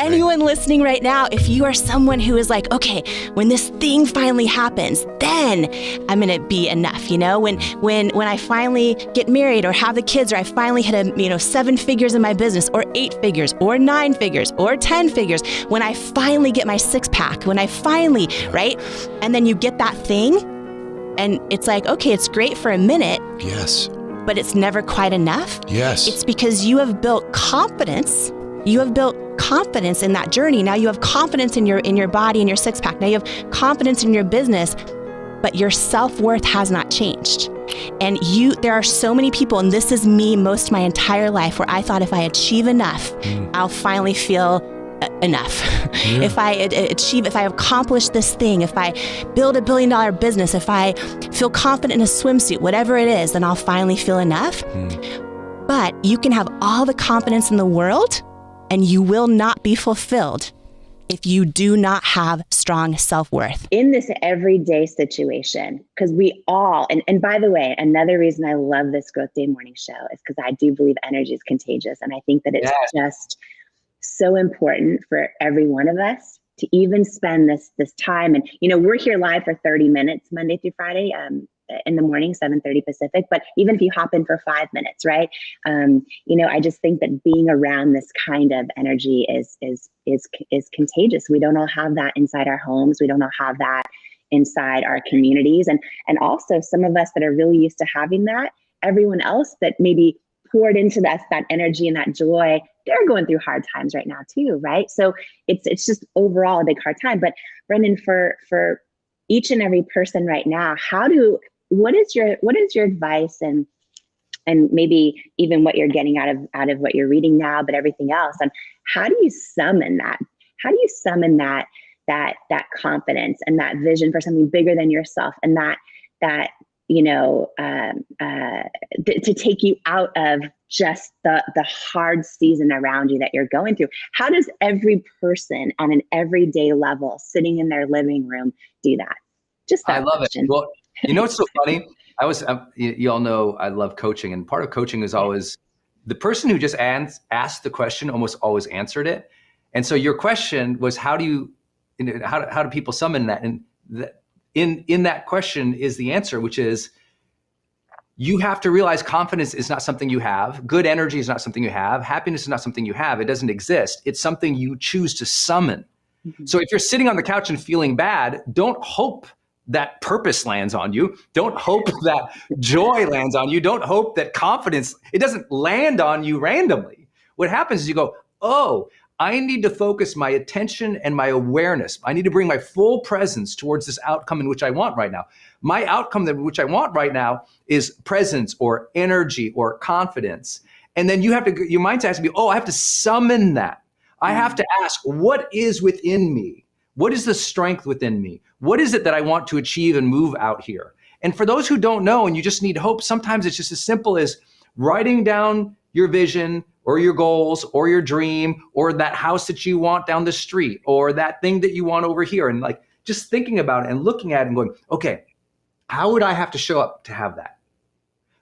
anyone listening right now, if you are someone who is like, okay, when this thing finally happens, then I'm going to be enough. When I finally get married or have the kids, or I finally hit 7 figures in my business, or 8 figures, or 9 figures, or 10 figures, when I finally get my 6-pack, when I finally, right? And then you get that thing and it's like, okay, it's great for a minute. Yes. But it's never quite enough. Yes. It's because you have built confidence. You have built confidence in that journey. Now you have confidence in your body and your 6-pack. Now you have confidence in your business, but your self-worth has not changed. And there are so many people, and this is me most of my entire life, where I thought if I achieve enough, I'll finally feel enough. Yeah. If I accomplish this thing, if I build $1 billion business, if I feel confident in a swimsuit, whatever it is, then I'll finally feel enough. But you can have all the confidence in the world and you will not be fulfilled if you do not have strong self-worth. In this everyday situation, because we all, and by the way, another reason I love this Growth Day morning show is because I do believe energy is contagious. And I think that it's just so important for every one of us to even spend this time. And, we're here live for 30 minutes, Monday through Friday, in the morning, 7:30 Pacific. But even if you hop in for 5 minutes, right? I just think that being around this kind of energy is contagious. We don't all have that inside our homes. We don't all have that inside our communities. And also some of us that are really used to having that, everyone else that maybe poured into that energy and that joy, they're going through hard times right now too, right? So it's just overall a big hard time. But Brendan, for each and every person right now, what is your advice and maybe even what you're getting out of what you're reading now, but everything else, and how do you summon that? How do you summon that confidence and that vision for something bigger than yourself, and that to take you out of just the hard season around you that you're going through? How does every person on an everyday level sitting in their living room do that? Just that I love question. it. Well, it's so funny. You all know I love coaching, and part of coaching is always the person who just asked the question almost always answered it. And so your question was, how do people summon that? And in that question is the answer, which is, you have to realize confidence is not something you have. Good energy is not something you have. Happiness is not something you have. It doesn't exist. It's something you choose to summon. Mm-hmm. So if you're sitting on the couch and feeling bad, don't hope that purpose lands on you. Don't hope that joy lands on you. Don't hope that confidence, it doesn't land on you randomly. What happens is you go, oh, I need to focus my attention and my awareness. I need to bring my full presence towards this outcome in which I want right now. My outcome in which I want right now is presence or energy or confidence. And then your mindset has to be, I have to summon that. I have to ask, what is within me? What is the strength within me? What is it that I want to achieve and move out here? And for those who don't know and you just need hope, sometimes it's just as simple as writing down your vision or your goals or your dream or that house that you want down the street or that thing that you want over here, and like just thinking about it and looking at it and going, okay, how would I have to show up to have that?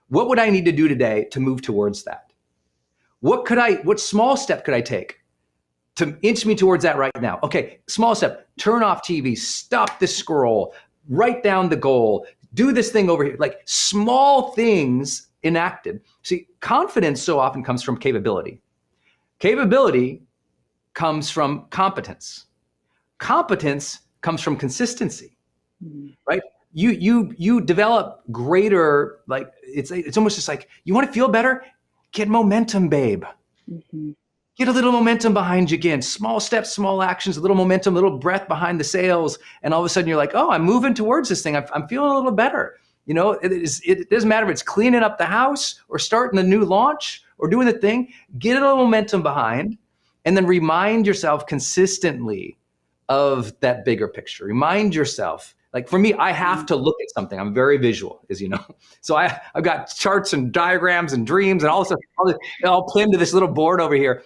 What would I need to do today to move towards that? What small step could I take to inch me towards that right now? Okay, small step, turn off TV, stop the scroll, write down the goal, do this thing over here, like small things enacted. See, confidence so often comes from capability. Capability comes from competence. Competence comes from consistency, right? You develop greater, like it's almost just like, you want to feel better? Get momentum, babe. Mm-hmm. Get a little momentum behind you again. Small steps, small actions, a little momentum, a little breath behind the sails. And all of a sudden you're like, oh, I'm moving towards this thing. I'm feeling a little better. It doesn't matter if it's cleaning up the house or starting the new launch or doing the thing. Get a little momentum behind and then remind yourself consistently of that bigger picture. Remind yourself. Like for me, I have to look at something. I'm very visual, as you know. So I've got charts and diagrams and dreams and all this stuff all pinned to this little board over here.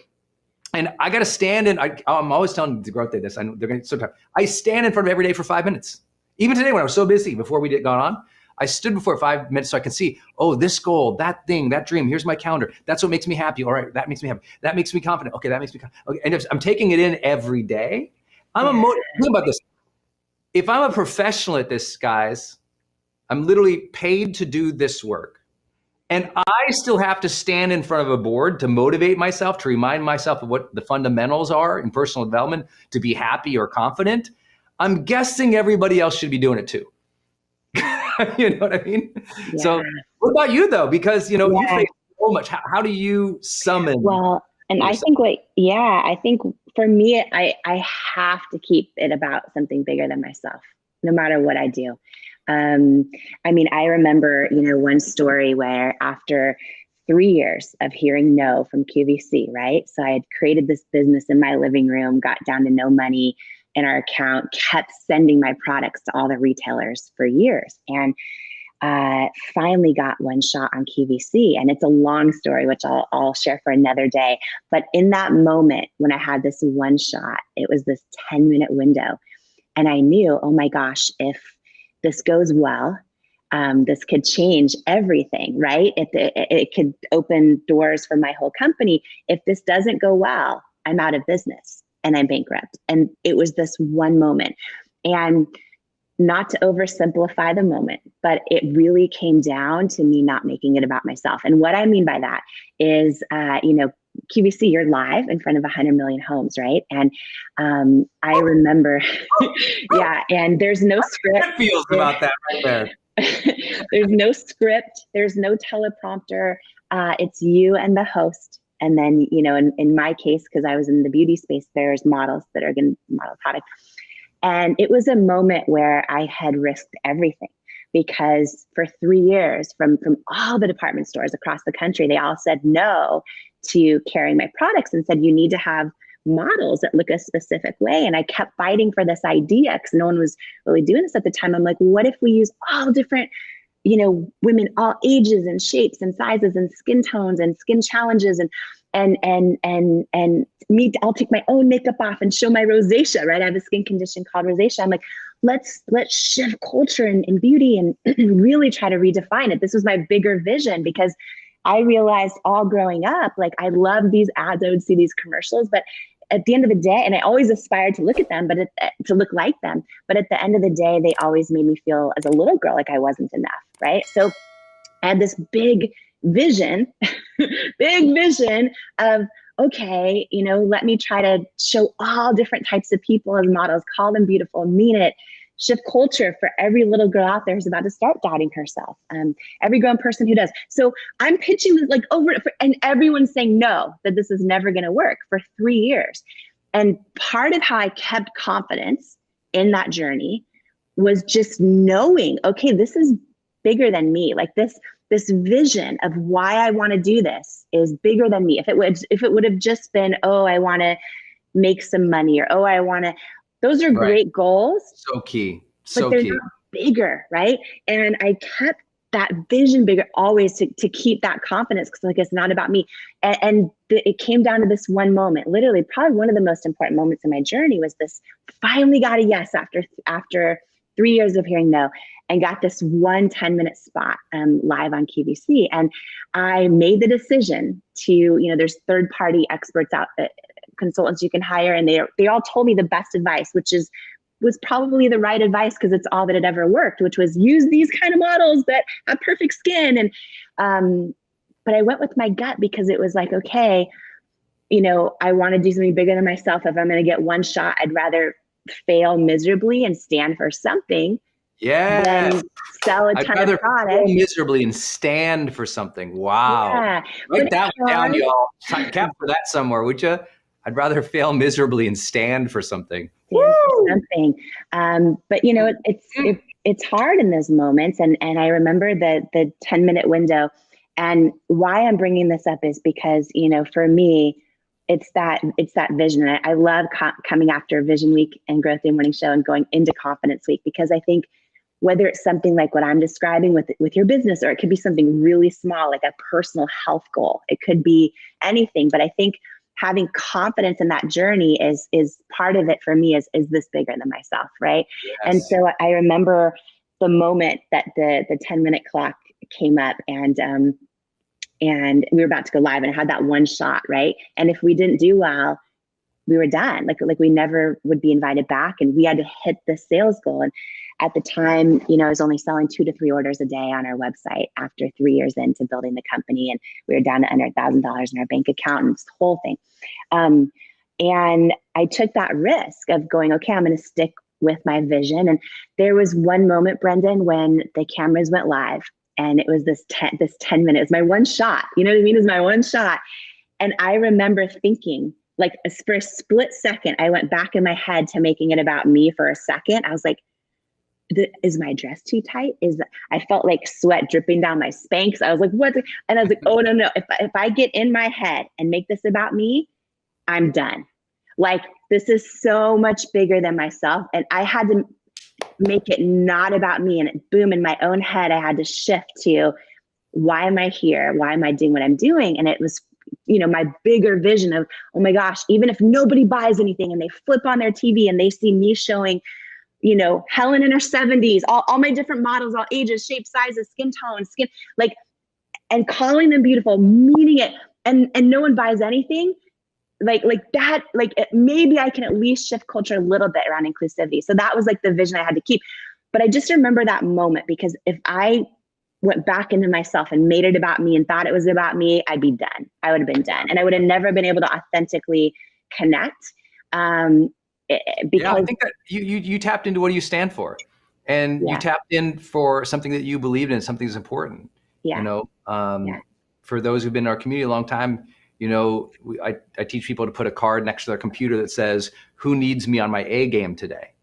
And I got to stand in. I'm always telling the Growth Day this. I know they're going to. I stand in front of it every day for 5 minutes. Even today, when I was so busy before we gone on, I stood before 5 minutes so I can see, oh, this goal, that thing, that dream, here's my calendar. That's what makes me happy. All right, that makes me happy. That makes me confident. Okay, that makes me okay. And if I'm taking it in every day, think about this. If I'm a professional at this, guys, I'm literally paid to do this work. And I still have to stand in front of a board to motivate myself, to remind myself of what the fundamentals are in personal development to be happy or confident. I'm guessing everybody else should be doing it too. You know what I mean? Yeah. So what about you though? Because, you face so much. How do you summon? Well, and yourself? I think for me, I have to keep it about something bigger than myself, no matter what I do. I remember, one story where after 3 years of hearing no from QVC, right? So I had created this business in my living room, got down to no money in our account, kept sending my products to all the retailers for years. And finally got one shot on QVC. And it's a long story, which I'll share for another day. But in that moment, when I had this one shot, it was this 10-minute window. And I knew, oh my gosh, if this goes well, this could change everything, right? It could open doors for my whole company. If this doesn't go well, I'm out of business and I'm bankrupt. And it was this one moment. And not to oversimplify the moment, but it really came down to me not making it about myself. And what I mean by that is, QVC, you're live in front of 100 million homes, right? And I remember, and there's no script. That feels about that right there. There's no script. There's no teleprompter. It's you and the host. And then, in my case, because I was in the beauty space, there's models that are going to model product. And it was a moment where I had risked everything because for 3 years from all the department stores across the country, they all said no to carrying my products and said, you need to have models that look a specific way. And I kept fighting for this idea because no one was really doing this at the time. I'm like, what if we use all different, women, all ages and shapes and sizes and skin tones and skin challenges and me, I'll take my own makeup off and show my rosacea, right? I have a skin condition called rosacea. I'm like, let's shift culture in beauty and really try to redefine it. This was my bigger vision because I realized all growing up, like I love these ads. I would see these commercials, but at the end of the day, and I always aspired to look at them, but to look like them. But at the end of the day, they always made me feel as a little girl like I wasn't enough, right? So I had this big vision of, okay, let me try to show all different types of people as models, call them beautiful, mean it, shift culture for every little girl out there who's about to start doubting herself. Every grown person who does. So I'm pitching this like over, and everyone's saying no, that this is never going to work for 3 years. And part of how I kept confidence in that journey was just knowing, okay, this is bigger than me. Like this vision of why I want to do this is bigger than me. If it would have just been, oh, I want to make some money, or, oh, I want to, those are great goals. So key. But they're not bigger, right? And I kept that vision bigger always to keep that confidence because like, it's not about me. And it came down to this one moment, literally probably one of the most important moments in my journey was this, finally got a yes after 3 years of hearing no, and got this 1 10-minute spot live on QVC. And I made the decision to, there's third-party experts out, consultants you can hire, and they all told me the best advice, which was probably the right advice because it's all that had ever worked, which was use these kind of models that have perfect skin. And but I went with my gut because it was like, okay, I want to do something bigger than myself. If I'm going to get one shot, I'd rather fail miserably and stand for something than sell a ton of products. Fail miserably and stand for something. Wow. Yeah. Write that down, y'all. Capture that somewhere, would you? I'd rather fail miserably and stand for something. Stand for something. But it's hard in those moments. And I remember the 10-minute window. And why I'm bringing this up is because, for me, it's that vision. And I love coming after Vision Week and Growth Day Morning Show and going into Confidence Week, because I think whether it's something like what I'm describing with your business, or it could be something really small, like a personal health goal, it could be anything. But I think having confidence in that journey is part of it for me is this bigger than myself, right? Yes. And so I remember the moment that the 10-minute clock came up, and we were about to go live, and I had that one shot, right? And if we didn't do well, we were done. Like we never would be invited back, and we had to hit the sales goal. And at the time, I was only selling 2 to 3 orders a day on our website after 3 years into building the company, and we were down to under $1,000 in our bank account, and this whole thing. And I took that risk of going, okay, I'm going to stick with my vision. And there was one moment, Brendan, when the cameras went live, and it was this 10 minutes, my one shot, you know what I mean? It was my one shot. And I remember thinking, like, for a split second, I went back in my head to making it about me for a second. I was like, is my dress too tight? I felt like sweat dripping down my Spanx. I was like, what? And I was like, oh, no. If I get in my head and make this about me, I'm done. Like, this is so much bigger than myself. And I had to make it not about me. And boom, in my own head, I had to shift to, why am I here? Why am I doing what I'm doing? And it was, my bigger vision of, oh my gosh, even if nobody buys anything and they flip on their TV and they see me showing, Helen in her 70s, all my different models, all ages, shapes, sizes, skin tones, and calling them beautiful, meaning it, and no one buys anything, like that, maybe I can at least shift culture a little bit around inclusivity. So that was like the vision I had to keep. But I just remember that moment, because if I went back into myself and made it about me and thought it was about me, I'd be done. I would have been done. And I would have never been able to authentically connect. Because I think that you tapped into what you stand for, and you tapped in for something that you believed in, something that's important. For those who've been in our community a long time, I teach people to put a card next to their computer that says, who needs me on my A game today?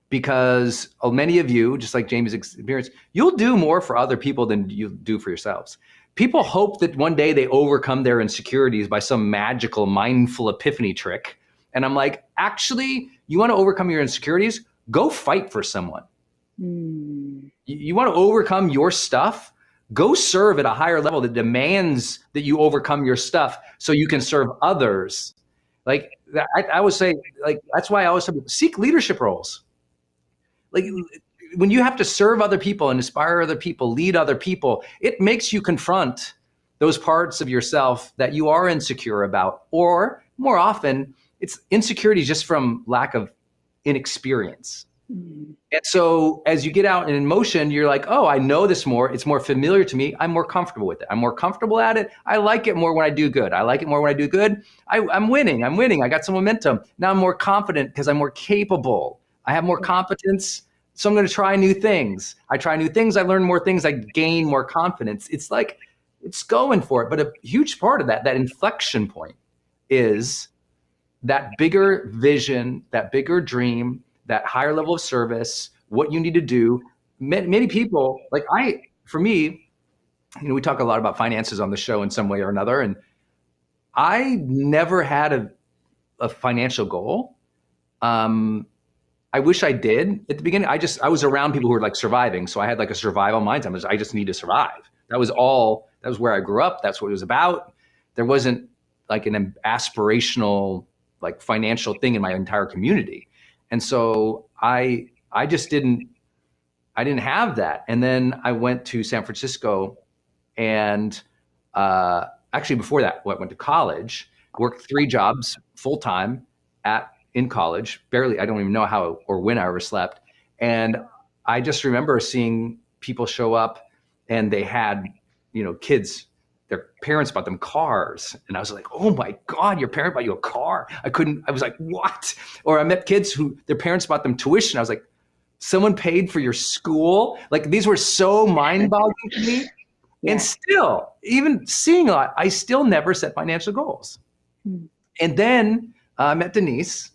Because many of you, just like Jamie's experience, you'll do more for other people than you do for yourselves. People hope that one day they overcome their insecurities by some magical mindful epiphany trick. And I'm like, actually, you want to overcome your insecurities? Go fight for someone. You want to overcome your stuff? Go serve at a higher level that demands that you overcome your stuff so you can serve others. Like, I would say, like, that's why I always say, seek leadership roles. Like, when you have to serve other people and inspire other people, lead other people, it makes you confront those parts of yourself that you are insecure about. Or more often, it's insecurity just from lack of inexperience. And so as you get out and in motion, you're like, oh, I know this more. It's more familiar to me. I'm more comfortable with it. I'm more comfortable at it. I like it more when I do good. I like it more when I do good. I'm winning. I got some momentum. Now I'm more confident because I'm more capable. I have more competence. So I'm going to try new things. I try new things. I learn more things. I gain more confidence. It's like, it's going for it. But a huge part of that inflection point is that bigger vision, that bigger dream, that higher level of service, what you need to do. Many people, like for me, we talk a lot about finances on the show in some way or another. And I never had a financial goal. I wish I did at the beginning. I was around people who were like surviving. So I had like a survival mindset. I just need to survive. That was where I grew up. That's what it was about. There wasn't like an aspirational, like financial thing in my entire community. And so I didn't have that. And then I went to San Francisco, and actually before that, I went to college, worked 3 jobs full-time in college, barely, I don't even know how or when I ever slept. And I just remember seeing people show up, and they had, kids, their parents bought them cars. And I was like, oh my God, your parent bought you a car? I was like, what? Or I met kids who their parents bought them tuition. I was like, someone paid for your school? Like, these were so mind-boggling to me. Yeah. And still, even seeing a lot, I still never set financial goals. And then I met Denise,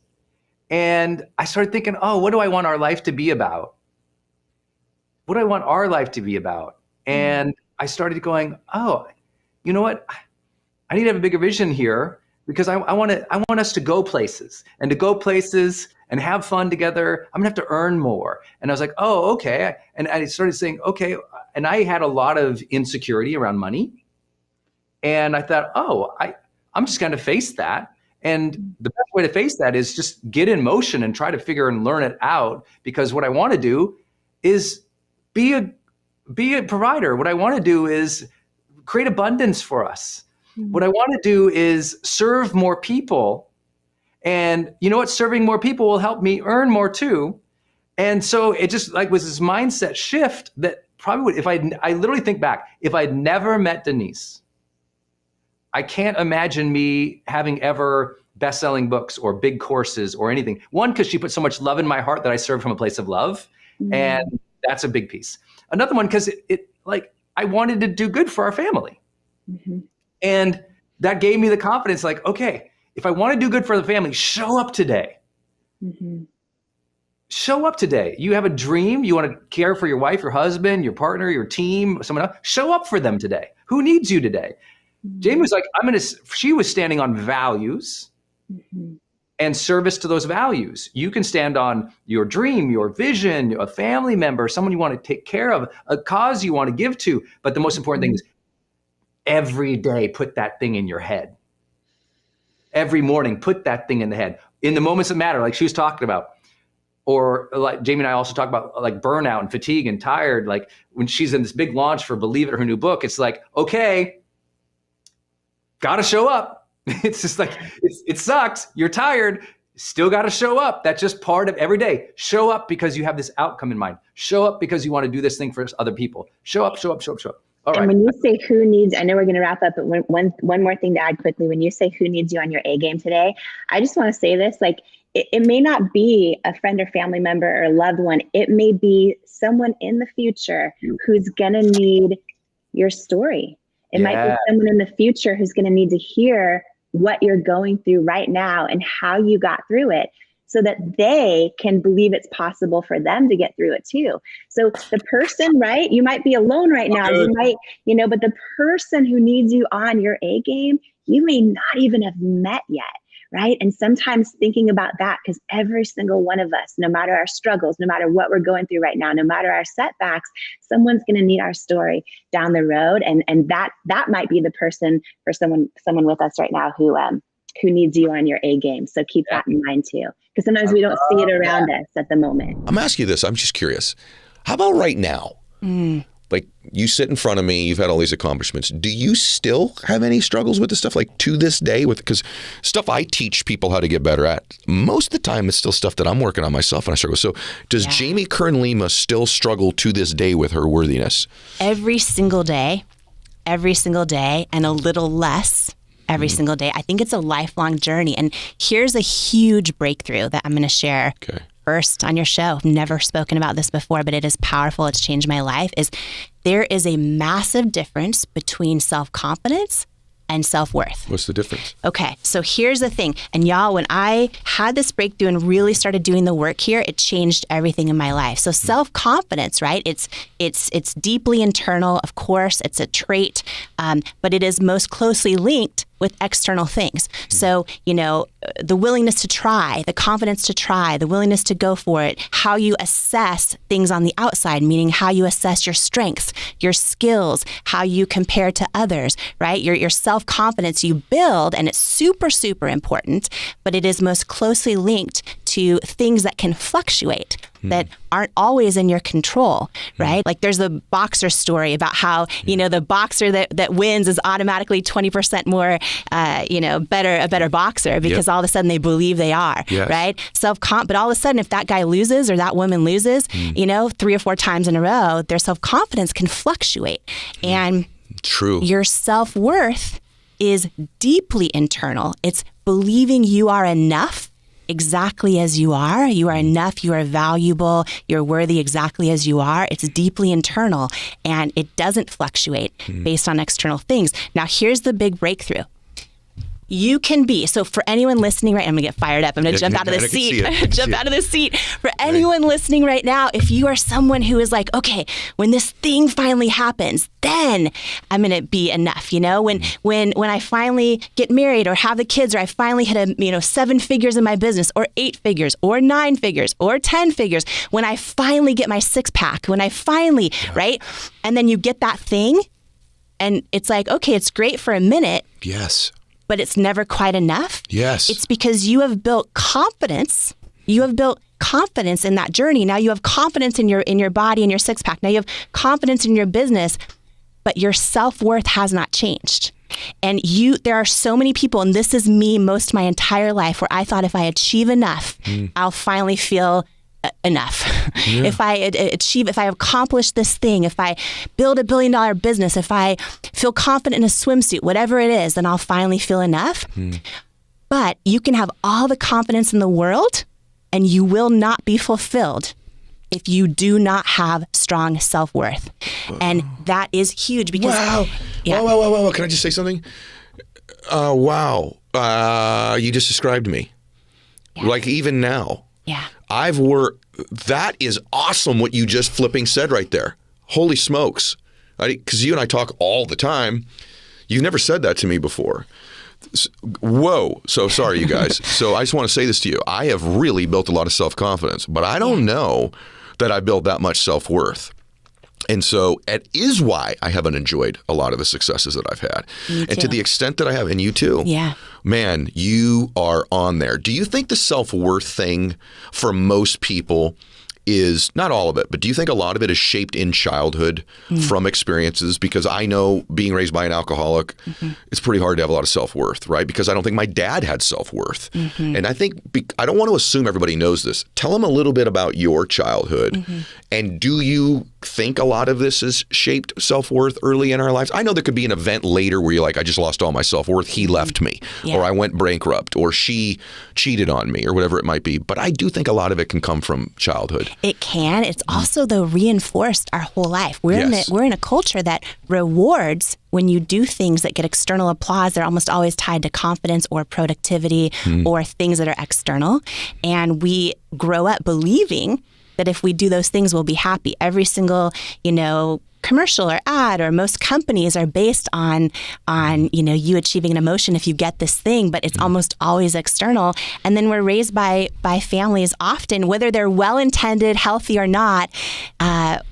and I started thinking, oh, what do I want our life to be about? What do I want our life to be about? And I started going, oh, you know what? I need to have a bigger vision here, because I want us to go places, and to go places and have fun together. I'm gonna have to earn more. And I was like, oh, okay. And I started saying, okay. And I had a lot of insecurity around money. And I thought, oh, I'm just gonna face that. And the best way to face that is just get in motion and try to figure and learn it out. Because what I want to do is be a provider. What I want to do is create abundance for us. What I want to do is serve more people. And you know what? Serving more people will help me earn more too. And so it just like was this mindset shift that probably would, if I literally think back, if I'd never met Denise, I can't imagine me having ever best-selling books or big courses or anything. One, because she put so much love in my heart that I serve from a place of love. And that's a big piece. Another one, because it like I wanted to do good for our family. And that gave me the confidence, like, okay, if I want to do good for the family, show up today. Show up today. You have a dream. You want to care for your wife, your husband, your partner, your team, someone else. Show up for them today. Who needs you today? Jamie was like, she was standing on values and service to those values. You can stand on your dream, your vision, a family member, someone you want to take care of, a cause you want to give to. But the most important thing is every day, put that thing in your head. Every morning, put that thing in the head. In the moments that matter, like she was talking about, or like Jamie and I also talk about like burnout and fatigue and tired. Like when she's in this big launch for Believe It, her new book, it's like, okay, got to show up. It's just like, it sucks. You're tired. Still got to show up. That's just part of every day. Show up because you have this outcome in mind. Show up because you want to do this thing for other people. Show up, show up, show up, show up. All right. And when you say who needs, I know we're going to wrap up, but one more thing to add quickly. When you say who needs you on your A game today, I just want to say this, like, it may not be a friend or family member or a loved one. It may be someone in the future who's going to need your story. It might be someone in the future who's going to need to hear what you're going through right now and how you got through it, so that they can believe it's possible for them to get through it too. So the person, right? You might be alone right now. You might, but the person who needs you on your A game, you may not even have met yet. Right. And sometimes thinking about that, because every single one of us, no matter our struggles, no matter what we're going through right now, no matter our setbacks, someone's going to need our story down the road. And that might be the person for someone with us right now who needs you on your A game. So keep that in mind too, because sometimes we don't see it around us at the moment. I'm asking you this. I'm just curious. How about right now? Like you sit in front of me, you've had all these accomplishments. Do you still have any struggles with this stuff? Like to this day because stuff I teach people how to get better at, most of the time it's still stuff that I'm working on myself and I struggle. So does Jamie Kern Lima still struggle to this day with her worthiness? Every single day, and a little less every single day. I think it's a lifelong journey. And here's a huge breakthrough that I'm going to share. First on your show. I've never spoken about this before, but it is powerful. It's changed my life. There is a massive difference between self-confidence and self-worth. What's the difference? Okay, so here's the thing. And y'all, when I had this breakthrough and really started doing the work here, it changed everything in my life. So self-confidence, right? It's deeply internal, of course. It's a trait, but it is most closely linked with external things. So, the willingness to try, the confidence to try, the willingness to go for it, how you assess things on the outside, meaning how you assess your strengths, your skills, how you compare to others, right? Your self-confidence you build, and it's super, super important, but it is most closely linked to things that can fluctuate, that aren't always in your control, right? Like there's a boxer story about how, the boxer that wins is automatically 20% more, a better boxer because all of a sudden they believe they are, right? But all of a sudden, if that guy loses or that woman loses, 3 or 4 times in a row, their self-confidence can fluctuate. And your self-worth is deeply internal. It's believing you are enough exactly as you are. You are enough. You are valuable. You're worthy exactly as you are. It's deeply internal, and it doesn't fluctuate based on external things. Now, here's the big breakthrough. You can be, so for anyone listening right, I'm gonna get fired up. I'm gonna jump out of the seat. For anyone listening right now, if you are someone who is like, okay, when this thing finally happens, then I'm gonna be enough. When I finally get married or have the kids, or I finally hit 7 figures in my business, or 8 figures, or 9 figures, or 10 figures. When I finally get my 6-pack, when I finally, right? And then you get that thing, and it's like, okay, it's great for a minute. Yes. But it's never quite enough. Yes. It's because you have built confidence. You have built confidence in that journey. Now you have confidence in your body and your six pack. Now you have confidence in your business, but your self-worth has not changed. And there are so many people, and this is me most of my entire life, where I thought if I achieve enough, I'll finally feel enough. Yeah. If I accomplish this thing, if I build $1 billion business, if I feel confident in a swimsuit, whatever it is, then I'll finally feel enough. But you can have all the confidence in the world and you will not be fulfilled if you do not have strong self-worth. And that is huge because... Wow. Yeah. Wow. Can I just say something? Wow. You just described me. Yeah. Like even now. Yeah. That is awesome what you just flipping said right there. Holy smokes. Because you and I talk all the time. You've never said that to me before. Whoa. So sorry, you guys. So I just want to say this to you. I have really built a lot of self-confidence, but I don't know that I built that much self-worth. And so it is why I haven't enjoyed a lot of the successes that I've had. And to the extent that I have, and you too. Yeah. Man, you are on there. Do you think the self-worth thing for most people is, not all of it, but do you think a lot of it is shaped in childhood from experiences? Because I know being raised by an alcoholic, it's pretty hard to have a lot of self-worth, right? Because I don't think my dad had self-worth. And I think, I don't want to assume everybody knows this. Tell them a little bit about your childhood. And do you think a lot of this is shaped self-worth early in our lives? I know there could be an event later where you're like, I just lost all my self-worth. He left me, or I went bankrupt, or she cheated on me, or whatever it might be. But I do think a lot of it can come from childhood. It can. It's also, though, reinforced our whole life. We're in a culture that rewards when you do things that get external applause. They're almost always tied to confidence or productivity or things that are external. And we grow up believing that if we do those things, we'll be happy. Every single, commercial or ad or most companies are based on you achieving an emotion if you get this thing, but it's almost always external. And then we're raised by families often, whether they're well-intended, healthy or not.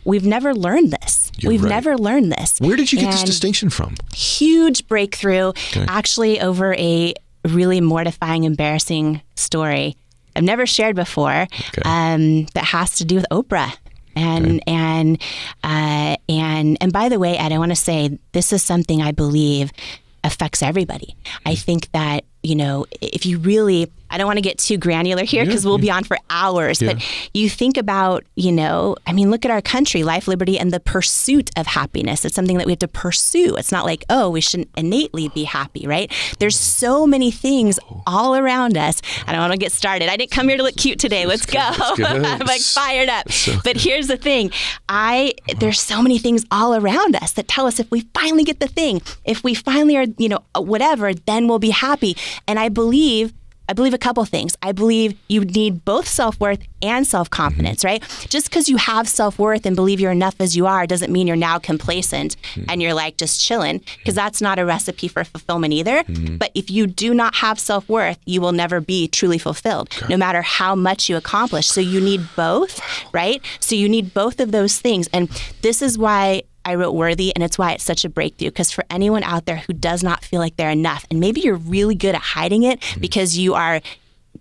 We've never learned this. We've never learned this. Where did you get this distinction from? Huge breakthrough, actually over a really mortifying, embarrassing story I've never shared before, that has to do with Oprah. And by the way, Ed, I want to say this is something I believe affects everybody. I think that, if you really, I don't want to get too granular here because we'll be on for hours, but you think about, look at our country, life, liberty, and the pursuit of happiness. It's something that we have to pursue. It's not like, we shouldn't innately be happy, right? There's so many things all around us. I don't want to get started. I didn't come here to look cute today. Let's go. I'm like fired up. But here's the thing. There's so many things all around us that tell us if we finally get the thing, if we finally are, whatever, then we'll be happy. And I believe a couple things. I believe you need both self-worth and self-confidence, right? Just because you have self-worth and believe you're enough as you are doesn't mean you're now complacent and you're like just chilling, because that's not a recipe for fulfillment either. But if you do not have self-worth, you will never be truly fulfilled, no matter how much you accomplish. So you need both, right? So you need both of those things. And this is why I wrote Worthy, and it's why it's such a breakthrough, because for anyone out there who does not feel like they're enough, and maybe you're really good at hiding it because you are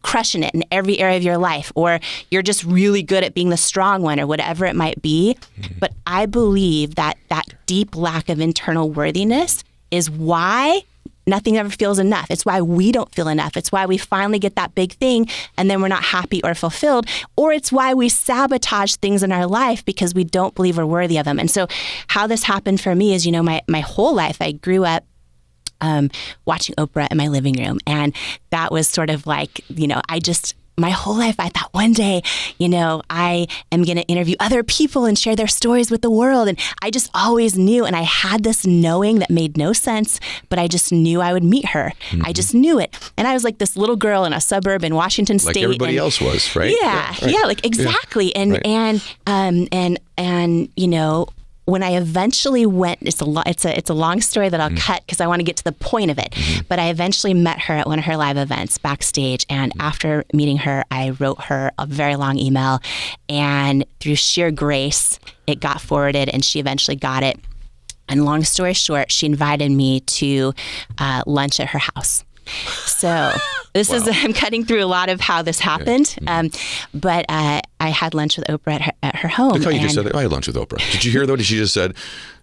crushing it in every area of your life, or you're just really good at being the strong one, or whatever it might be. But I believe that deep lack of internal worthiness is why nothing ever feels enough. It's why we don't feel enough. It's why we finally get that big thing and then we're not happy or fulfilled. Or it's why we sabotage things in our life because we don't believe we're worthy of them. And so how this happened for me is, my whole life, I grew up watching Oprah in my living room. And that was sort of like, my whole life, I thought one day, I am going to interview other people and share their stories with the world. And I just always knew, and I had this knowing that made no sense, but I just knew I would meet her. I just knew it. And I was like this little girl in a suburb in Washington State. Like everybody else was, right? Yeah, like exactly. Yeah. And when I eventually went, it's a long story that I'll cut because I want to get to the point of it. But I eventually met her at one of her live events backstage. And after meeting her, I wrote her a very long email. And through sheer grace, it got forwarded and she eventually got it. And long story short, she invited me to lunch at her house. So this is, I'm cutting through a lot of how this happened. But I had lunch with Oprah at her home. Look how you just said that. I had lunch with Oprah. Did you hear what she just said?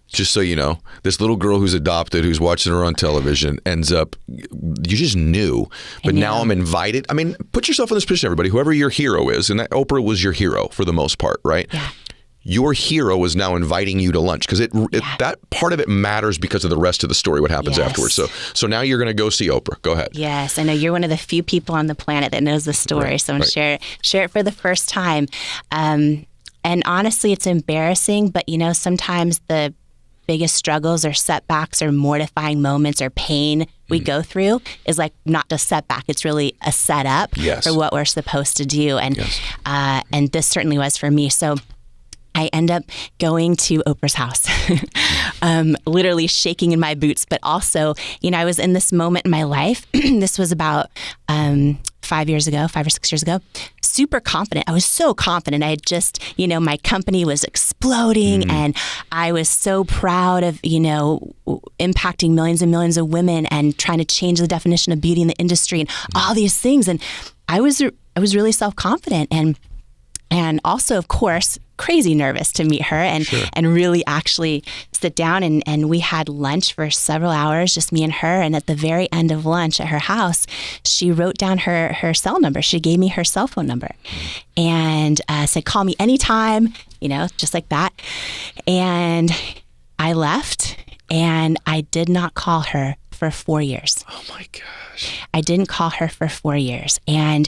Just so you know, this little girl who's adopted, who's watching her on television, ends up, you just knew, but now I'm invited. I mean, put yourself in this position, everybody, whoever your hero is, and that Oprah was your hero for the most part, right? Yeah. Your hero is now inviting you to lunch because that part of it matters because of the rest of the story, what happens afterwards. So now you're going to go see Oprah. Go ahead. Yes, I know you're one of the few people on the planet that knows the story, so I'm share it for the first time. And honestly, it's embarrassing, but sometimes the biggest struggles or setbacks or mortifying moments or pain we go through is like not a setback. It's really a setup for what we're supposed to do. And and this certainly was for me. So I end up going to Oprah's house, literally shaking in my boots. But also, I was in this moment in my life. This was about 5 or 6 years ago. Super confident. I was so confident. I had just, my company was exploding and I was so proud of, impacting millions and millions of women and trying to change the definition of beauty in the industry and all these things. And I was really self-confident and also, of course, crazy nervous to meet her and really actually sit down. And we had lunch for several hours, just me and her. And at the very end of lunch at her house, she wrote down her cell number. She gave me her cell phone number and said, call me anytime, just like that. And I left and I did not call her for 4 years. Oh my gosh. I didn't call her for 4 years. And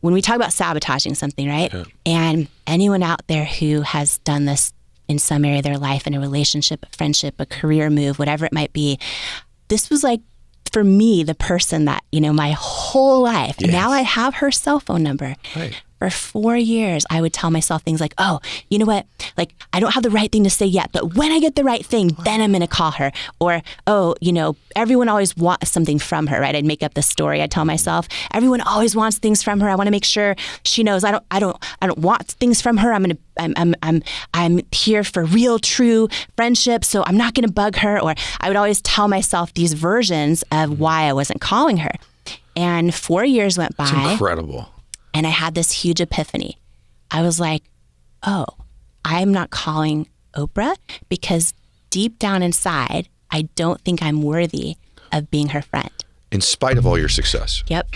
when we talk about sabotaging something, right? Yeah. And anyone out there who has done this in some area of their life, in a relationship, a friendship, a career move, whatever it might be, this was like, for me, the person that, my whole life, now I have her cell phone number. Right. For 4 years, I would tell myself things like, oh, you know what? Like, I don't have the right thing to say yet, but when I get the right thing, then I'm going to call her. Or, oh, everyone always wants something from her, right? I'd make up the story. I'd tell myself, everyone always wants things from her. I want to make sure she knows I don't want things from her. I'm here for real, true friendship. So I'm not going to bug her. Or I would always tell myself these versions of why I wasn't calling her. And 4 years went by. It's incredible. And I had this huge epiphany. I was like, oh, I'm not calling Oprah because deep down inside, I don't think I'm worthy of being her friend. In spite of all your success. Yep.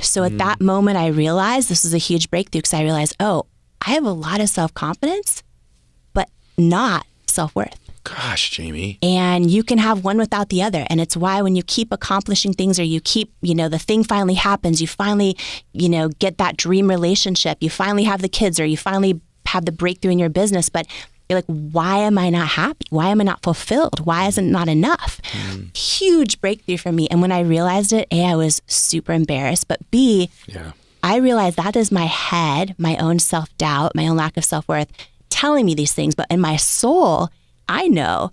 So at that moment, I realized this was a huge breakthrough because I realized, oh, I have a lot of self-confidence, but not self-worth. Gosh, Jamie. And you can have one without the other. And it's why when you keep accomplishing things or you keep, the thing finally happens, you finally, get that dream relationship, you finally have the kids or you finally have the breakthrough in your business, but you're like, why am I not happy? Why am I not fulfilled? Why isn't it not enough? Huge breakthrough for me. And when I realized it, A, I was super embarrassed, but B, I realized that is my head, my own self-doubt, my own lack of self-worth telling me these things. But in my soul, I know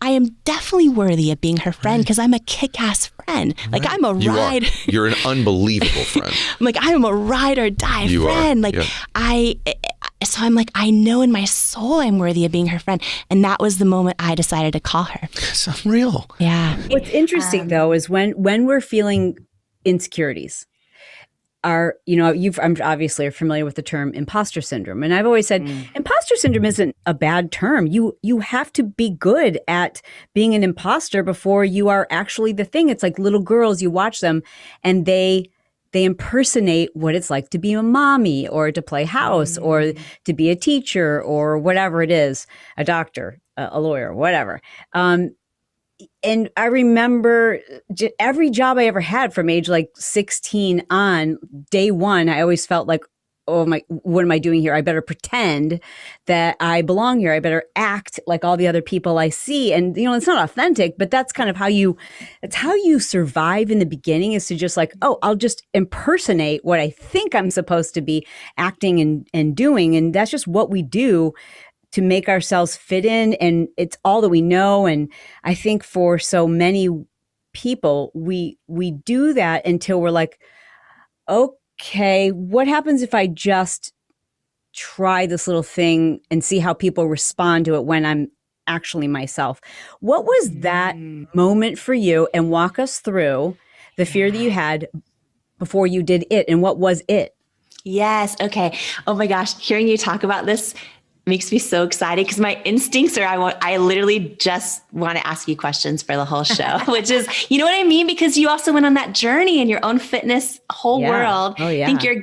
I am definitely worthy of being her friend because I'm a kick-ass friend. Like I'm a ride. You're an unbelievable friend. I'm like, I'm a ride or die friend. Like so I'm like, I know in my soul I'm worthy of being her friend. And that was the moment I decided to call her. It's unreal. Yeah. What's interesting though is when we're feeling insecurities, I'm obviously are familiar with the term imposter syndrome. And I've always said imposter syndrome isn't a bad term. You have to be good at being an imposter before you are actually the thing. It's like little girls, you watch them and they impersonate what it's like to be a mommy or to play house or to be a teacher or whatever it is, a doctor, a lawyer, whatever. And I remember every job I ever had from age like 16 on, day one, I always felt like, oh my, what am I doing here? I better pretend that I belong here. I better act like all the other people I see. And, it's not authentic, but that's kind of that's how you survive in the beginning, is to just like, oh, I'll just impersonate what I think I'm supposed to be acting and doing. And that's just what we do to make ourselves fit in. And it's all that we know. And I think for so many people, we do that until we're like, okay, what happens if I just try this little thing and see how people respond to it when I'm actually myself? What was that moment for you? And walk us through the fear that you had before you did it, and what was it? Yes. Okay. Oh my gosh. Hearing you talk about this makes me so excited because my instincts are, I literally just want to ask you questions for the whole show, which is, you know what I mean? Because you also went on that journey in your own fitness whole world. Oh yeah. I think you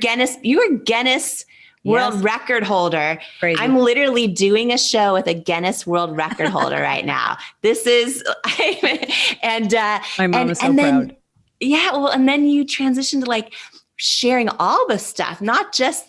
were Guinness World Record holder. Crazy. I'm literally doing a show with a Guinness World Record holder right now. This is, and my mom is so proud. Yeah. Well, and then you transition to like sharing all the stuff, not just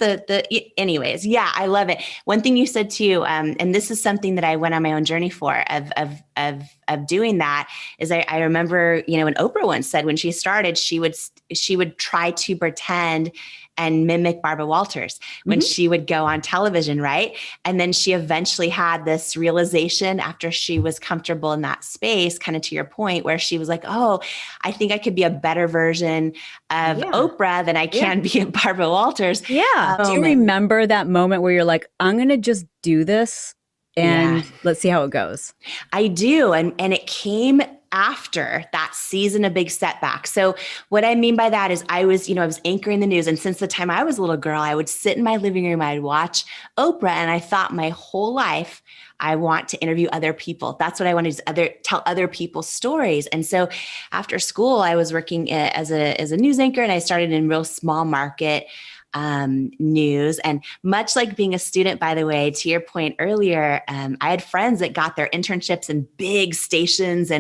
anyways. Yeah, I love it. One thing you said too, and this is something that I went on my own journey for of doing that is I remember, when Oprah once said when she started, she would try to pretend and mimic Barbara Walters when she would go on television, right? And then she eventually had this realization after she was comfortable in that space, kind of to your point, where she was like, oh, I think I could be a better version of Oprah than I can be a Barbara Walters. Yeah. Do you remember that moment where you're like, I'm going to just do this and let's see how it goes? I do. And it came after that season of big setbacks. So what I mean by that is I was anchoring the news. And since the time I was a little girl, I would sit in my living room, I'd watch Oprah. And I thought my whole life, I want to interview other people. That's what I want to do, tell other people's stories. And so after school, I was working as a news anchor, and I started in real small market news. And much like being a student, by the way, to your point earlier, I had friends that got their internships in big stations.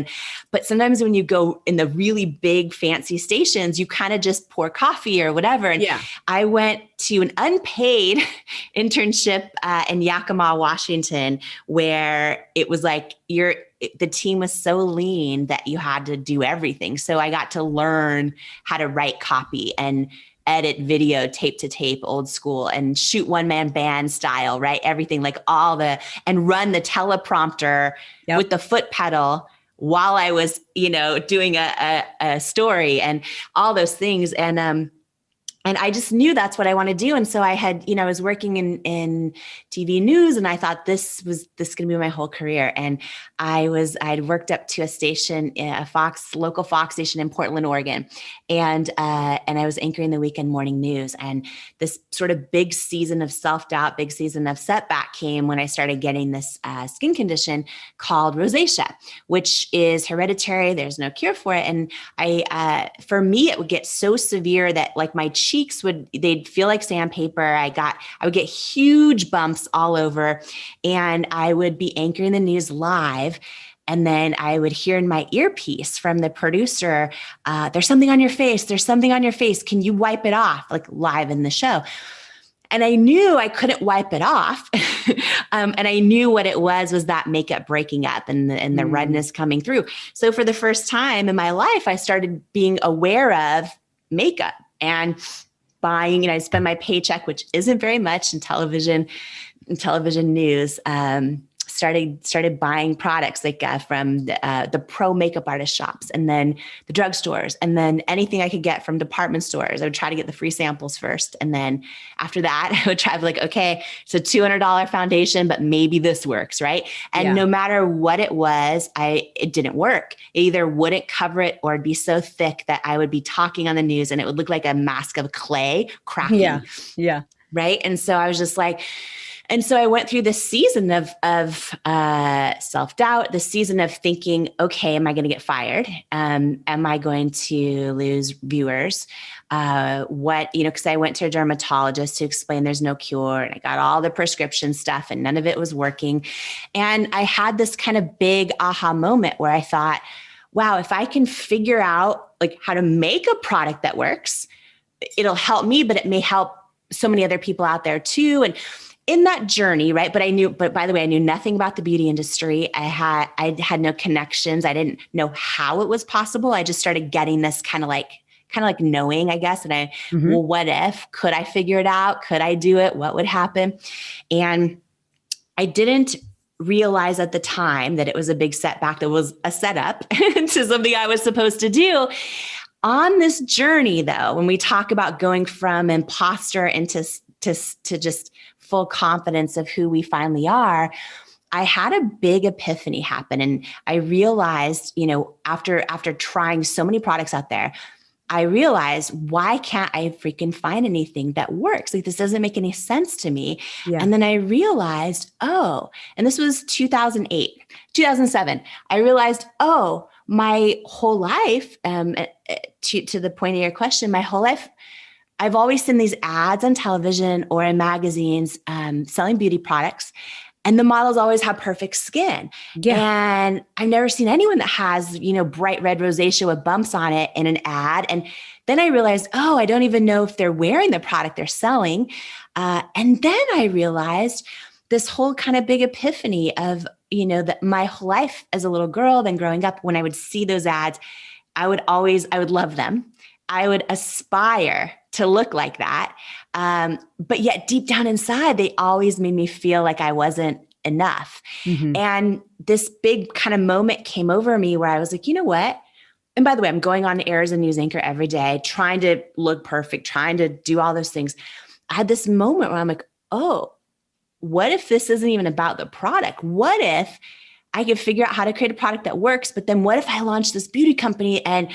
But sometimes when you go in the really big fancy stations, you kind of just pour coffee or whatever. And I went to an unpaid internship in Yakima, Washington, where it was like the team was so lean that you had to do everything. So I got to learn how to write copy and edit video tape to tape, old school, and shoot one-man band style, right? Everything, like and run the teleprompter with the foot pedal while I was, doing a story and all those things. And I just knew that's what I want to do. And so I had, I was working in TV news, and I thought this going to be my whole career. And I'd worked up to a station, a local Fox station in Portland, Oregon. And I was anchoring the weekend morning news. And this sort of big season of self-doubt, big season of setback came when I started getting this skin condition called rosacea, which is hereditary. There's no cure for it. And for me, it would get so severe that like my cheeks they'd feel like sandpaper. I would get huge bumps all over, and I would be anchoring the news live. And then I would hear in my earpiece from the producer, there's something on your face. There's something on your face. Can you wipe it off? Like live in the show. And I knew I couldn't wipe it off. And I knew what it was that makeup breaking up and the redness coming through. So for the first time in my life, I started being aware of makeup and buying, I spend my paycheck, which isn't very much in television news, started buying products like from the pro makeup artist shops, and then the drugstores, and then anything I could get from department stores. I would try to get the free samples first. And then after that, I would try to okay, it's a $200 foundation, but maybe this works, right? And no matter what it was, it didn't work. It either wouldn't cover it or it'd be so thick that I would be talking on the news and it would look like a mask of clay cracking. Yeah. Right. And so I was just like, and so I went through this season of self-doubt, the season of thinking, okay, am I going to get fired? Am I going to lose viewers? Because I went to a dermatologist to explain there's no cure, and I got all the prescription stuff and none of it was working. And I had this kind of big aha moment where I thought, wow, if I can figure out like how to make a product that works, it'll help me, but it may help so many other people out there too. And in that journey, right? But by the way, I knew nothing about the beauty industry. I had no connections. I didn't know how it was possible. I just started getting this kind of like knowing, I guess. And well, what if? Could I figure it out? Could I do it? What would happen? And I didn't realize at the time that it was a big setback that was a setup to something I was supposed to do. On this journey, though, when we talk about going from imposter into to just full confidence of who we finally are, I had a big epiphany happen. And I realized, after trying so many products out there, I realized, why can't I freaking find anything that works? Like, this doesn't make any sense to me. Yeah. And then I realized, and this was 2007. I realized, my whole life, to the point of your question, my whole life, I've always seen these ads on television or in magazines, selling beauty products. And the models always have perfect skin. Yeah. And I've never seen anyone that has, bright red rosacea with bumps on it in an ad. And then I realized, I don't even know if they're wearing the product they're selling. And then I realized this whole kind of big epiphany of, that my whole life as a little girl, then growing up, when I would see those ads, I would love them. I would aspire to look like that. But yet deep down inside, they always made me feel like I wasn't enough. Mm-hmm. And this big kind of moment came over me where I was like, you know what? And by the way, I'm going on air as a news anchor every day, trying to look perfect, trying to do all those things. I had this moment where I'm like, what if this isn't even about the product? What if I could figure out how to create a product that works? But then what if I launch this beauty company and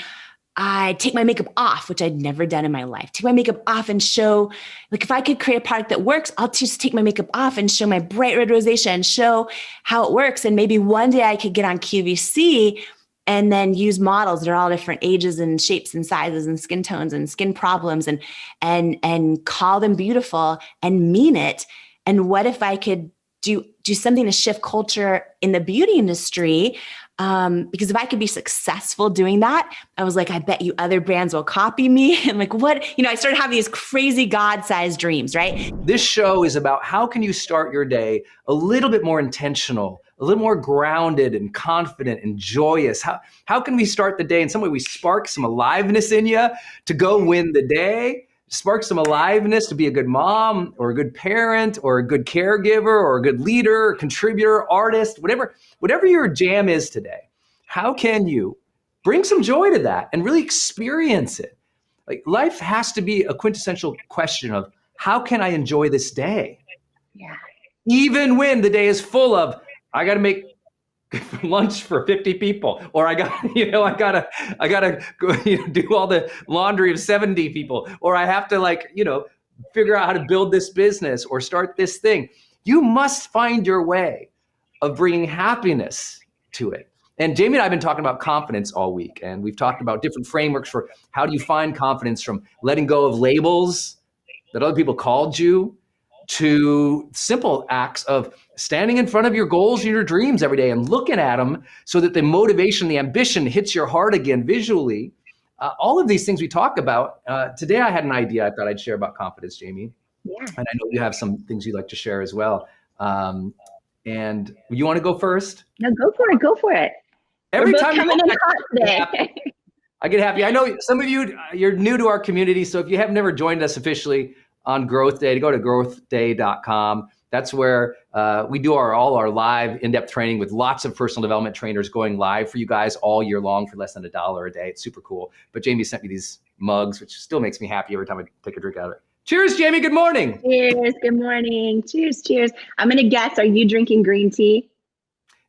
I take my makeup off, which I'd never done in my life. Take my makeup off and show, like, if I could create a product that works, I'll just take my makeup off and show my bright red rosacea and show how it works. And maybe one day I could get on QVC and then use models that are all different ages and shapes and sizes and skin tones and skin problems and call them beautiful and mean it. And what if I could do something to shift culture in the beauty industry? Because if I could be successful doing that, I was like, I bet you other brands will copy me. And like, what, I started having these crazy God-sized dreams, right? This show is about how can you start your day a little bit more intentional, a little more grounded and confident and joyous. How can we start the day in some way? We spark some aliveness in you to go win the day, spark some aliveness to be a good mom or a good parent or a good caregiver or a good leader, contributor, artist, whatever your jam is today. How can you bring some joy to that and really experience it? Like, life has to be a quintessential question of, how can I enjoy this day? Yeah. Even when the day is full of, I got to make lunch for 50 people, or I gotta go, do all the laundry of 70 people, or I have to figure out how to build this business or start this thing. You must find your way of bringing happiness to it. And Jamie and I have been talking about confidence all week, and we've talked about different frameworks for how do you find confidence, from letting go of labels that other people called you, to simple acts of standing in front of your goals and your dreams every day and looking at them so that the motivation, the ambition hits your heart again visually. All of these things we talk about. Today I had an idea I thought I'd share about confidence, Jamie. Yeah. And I know you have some things you'd like to share as well. And you want to go first? No, go for it. Every We're both time coming in hot today. I get happy. I know some of you're new to our community. So if you have never joined us officially on Growth Day, go to growthday.com. That's where we do all our live in-depth training with lots of personal development trainers going live for you guys all year long for less than $1 a day. It's super cool. But Jamie sent me these mugs, which still makes me happy every time I take a drink out of it. Cheers, Jamie. Good morning. Cheers. Good morning. Cheers. I'm going to guess, are you drinking green tea?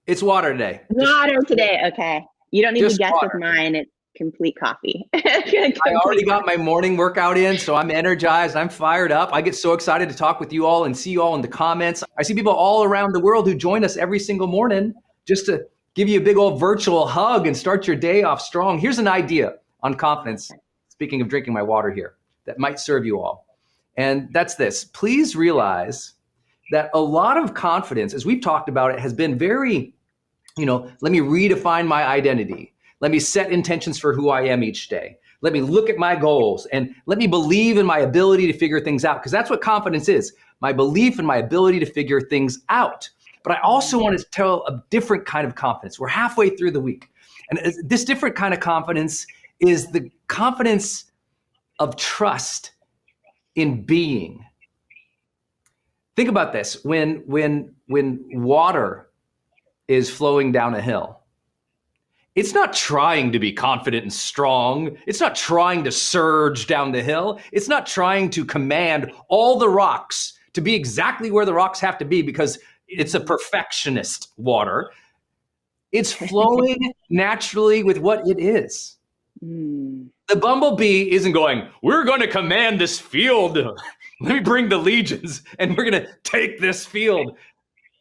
It's water today. Water today. Okay. You don't need to guess water. with mine. It's complete coffee. I already got my morning workout in, so I'm energized. I'm fired up. I get so excited to talk with you all and see you all in the comments. I see people all around the world who join us every single morning just to give you a big old virtual hug and start your day off strong. Here's an idea on confidence, speaking of drinking my water here, that might serve you all. And that's this. Please realize that a lot of confidence, as we've talked about it, has been very, let me redefine my identity. Let me set intentions for who I am each day. Let me look at my goals and let me believe in my ability to figure things out, because that's what confidence is, my belief in my ability to figure things out. But I also want to tell a different kind of confidence. We're halfway through the week. And this different kind of confidence is the confidence of trust in being. Think about this. When water is flowing down a hill, it's not trying to be confident and strong. It's not trying to surge down the hill. It's not trying to command all the rocks to be exactly where the rocks have to be because it's a perfectionist water. It's flowing naturally with what it is. The bumblebee isn't going, we're going to command this field. Let me bring the legions and we're going to take this field.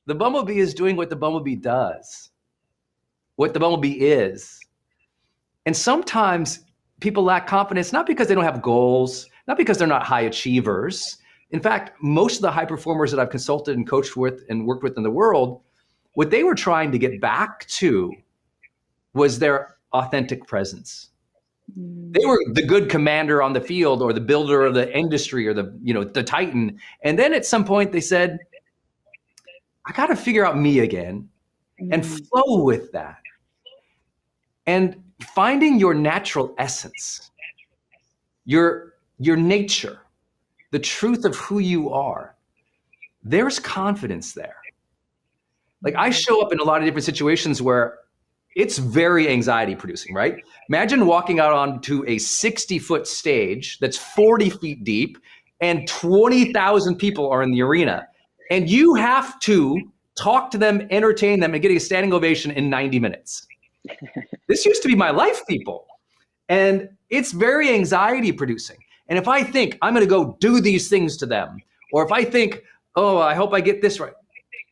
The bumblebee is doing what the bumblebee does, what the bumblebee is. And sometimes people lack confidence, not because they don't have goals, not because they're not high achievers. In fact, most of the high performers that I've consulted and coached with and worked with in the world, what they were trying to get back to was their authentic presence. They were the good commander on the field or the builder of the industry or the titan. And then at some point they said, I got to figure out me again and flow with that. And finding your natural essence, your nature, the truth of who you are, there's confidence there. Like I show up in a lot of different situations where it's very anxiety producing, right? Imagine walking out onto a 60-foot stage that's 40 feet deep and 20,000 people are in the arena. And you have to talk to them, entertain them, and get a standing ovation in 90 minutes. This used to be my life, people. And it's very anxiety producing. And if I think I'm going to go do these things to them, or if I think, oh, I hope I get this right,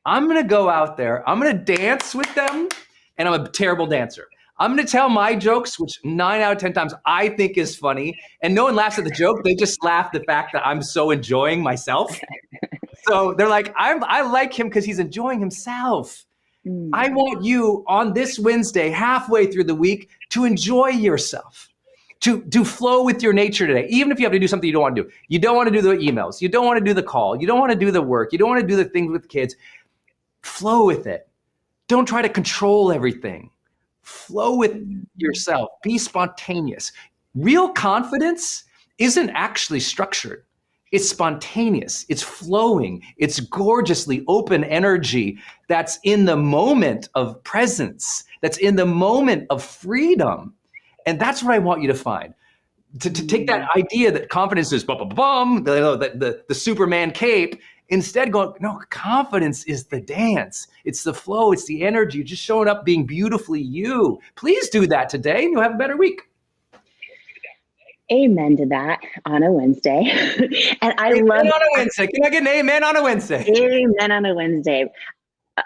I'm going to go out there, I'm going to dance with them, and I'm a terrible dancer. I'm going to tell my jokes, which 9 out of 10 times I think is funny, and no one laughs at the joke. They just laugh at the fact that I'm so enjoying myself. So they're like, I like him because he's enjoying himself. I want you on this Wednesday, halfway through the week, to enjoy yourself, to flow with your nature today, even if you have to do something you don't want to do. You don't want to do the emails. You don't want to do the call. You don't want to do the work. You don't want to do the things with kids. Flow with it. Don't try to control everything. Flow with yourself. Be spontaneous. Real confidence isn't actually structured. It's spontaneous. It's flowing. It's gorgeously open energy that's in the moment of presence, that's in the moment of freedom. And that's what I want you to find. To take that idea that confidence is the Superman cape, instead going, no, confidence is the dance. It's the flow. It's the energy. Just showing up, being beautifully you. Please do that today and you'll have a better week. Amen to that on a Wednesday. And I love on a Wednesday. Can I get an amen on a Wednesday? Amen on a Wednesday.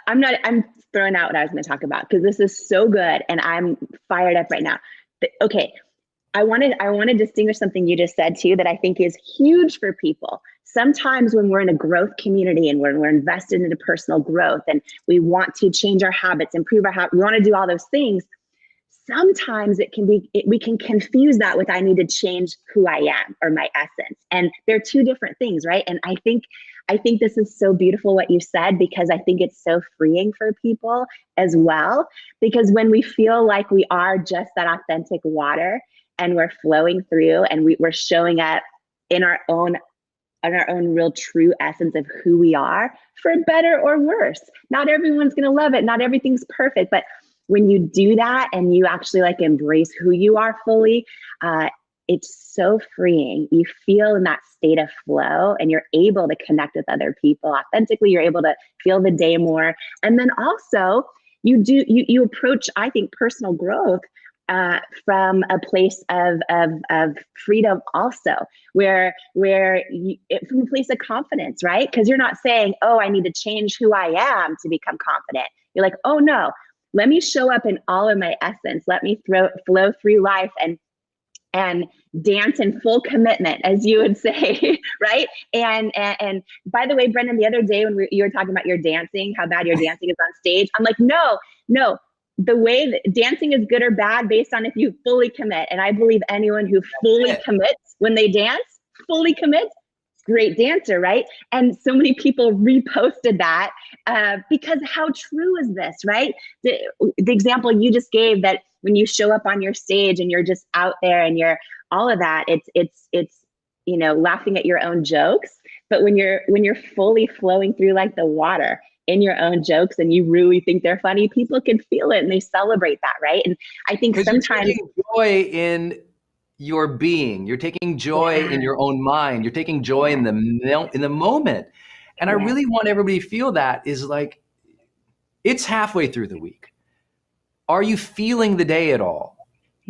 I'm throwing out what I was going to talk about because this is so good and I'm fired up right now. But, okay. I want to distinguish something you just said too that I think is huge for people. Sometimes when we're in a growth community and we're invested into personal growth and we want to change our habits, improve our habits, we want to do all those things. Sometimes we can confuse that with I need to change who I am or my essence. And they're two different things, right? And I think this is so beautiful what you said, because I think it's so freeing for people as well. Because when we feel like we are just that authentic water and we're flowing through and we're showing up in our own real true essence of who we are, for better or worse. Not everyone's going to love it. Not everything's perfect, but when you do that and you actually like embrace who you are fully, it's so freeing. You feel in that state of flow and you're able to connect with other people authentically. You're able to feel the day more. And then also you approach, I think, personal growth from a place of freedom also, where from a place of confidence, right? Because you're not saying, oh, I need to change who I am to become confident. You're like, oh no, let me show up in all of my essence. Let me flow through life and dance in full commitment, as you would say, right? And by the way, Brendan, the other day when you were talking about your dancing, how bad your dancing is on stage, I'm like, no. The way that dancing is good or bad based on if you fully commit. And I believe anyone who fully commits when they dance, fully commits, great dancer, right? And so many people reposted that because how true is this, right? The example you just gave, that when you show up on your stage and you're just out there and you're all of that, it's laughing at your own jokes. But when you're fully flowing through like the water in your own jokes and you really think they're funny, people can feel it and they celebrate that, right? And I think sometimes you're taking joy in your being, you're taking joy in your own mind, you're taking joy in the moment. And I really want everybody to feel that is like, it's halfway through the week. Are you feeling the day at all?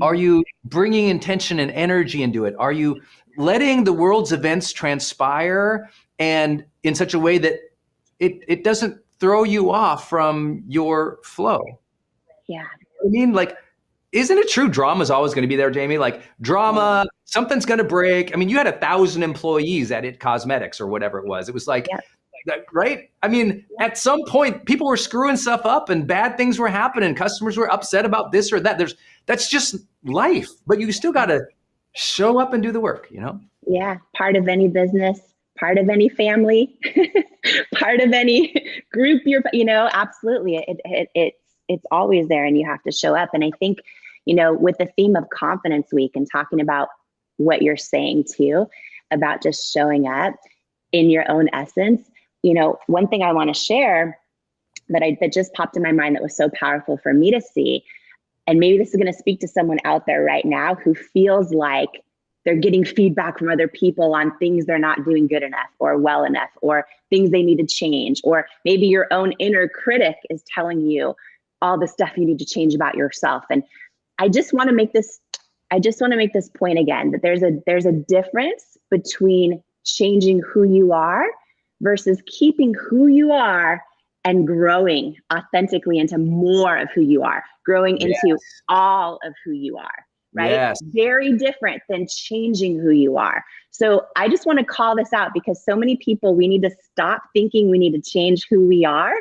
Are you bringing intention and energy into it? Are you letting the world's events transpire and in such a way that it doesn't throw you off from your flow? Yeah. I mean, like, isn't it true drama is always going to be there, Jamie? Like drama, something's going to break. I mean, you had 1,000 employees at It Cosmetics or whatever it was. It was like, right? I mean, at some point, people were screwing stuff up and bad things were happening. Customers were upset about this or that. That's just life, but you still got to show up and do the work, you know? Yeah. Part of any business, part of any family, part of any group absolutely. It's always there and you have to show up. And I think, with the theme of Confidence Week and talking about what you're saying too, about just showing up in your own essence, one thing I want to share that just popped in my mind that was so powerful for me to see, and maybe this is going to speak to someone out there right now who feels like they're getting feedback from other people on things they're not doing good enough or well enough, or things they need to change, or maybe your own inner critic is telling you all the stuff you need to change about yourself. And I just want to make this point again, that there's a difference between changing who you are versus keeping who you are and growing authentically into more of who you are, growing into all of who you are, right? Yes. Very different than changing who you are. So I just want to call this out because so many people, we need to stop thinking we need to change who we are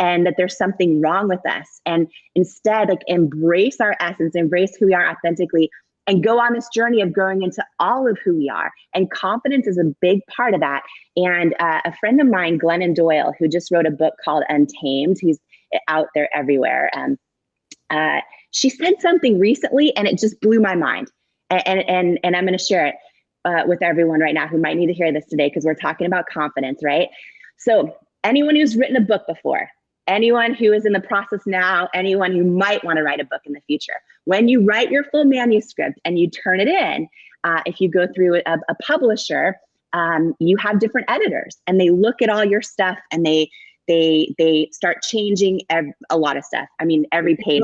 and that there's something wrong with us. And instead, embrace our essence, embrace who we are authentically, and go on this journey of growing into all of who we are. And confidence is a big part of that. And a friend of mine, Glennon Doyle, who just wrote a book called Untamed, he's out there everywhere. She said something recently and it just blew my mind. And I'm going to share it with everyone right now who might need to hear this today, because we're talking about confidence, right? So anyone who's written a book before, anyone who is in the process now, anyone who might want to write a book in the future, when you write your full manuscript and you turn it in, if you go through a publisher, you have different editors and they look at all your stuff and they start changing a lot of stuff. I mean, every page.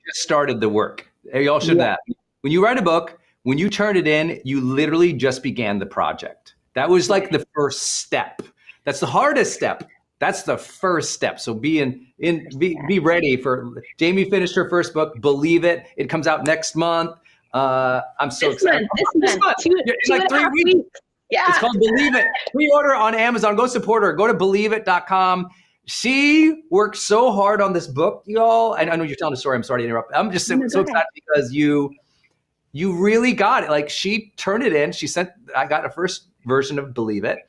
Just started the work. Y'all should that. When you write a book, when you turn it in, you literally just began the project. That was like the first step. That's the hardest step. That's the first step. So be ready for. Jamie finished her first book, Believe It. It comes out next month. I'm so excited. This month. It's like 3 weeks. Yeah. It's called Believe It. Pre-order on Amazon. Go support her. Go to believeit.com. She worked so hard on this book, y'all. And I know you're telling a story. I'm sorry to interrupt. I'm just so excited because you really got it. Like, she turned it in. I got a first version of Believe It.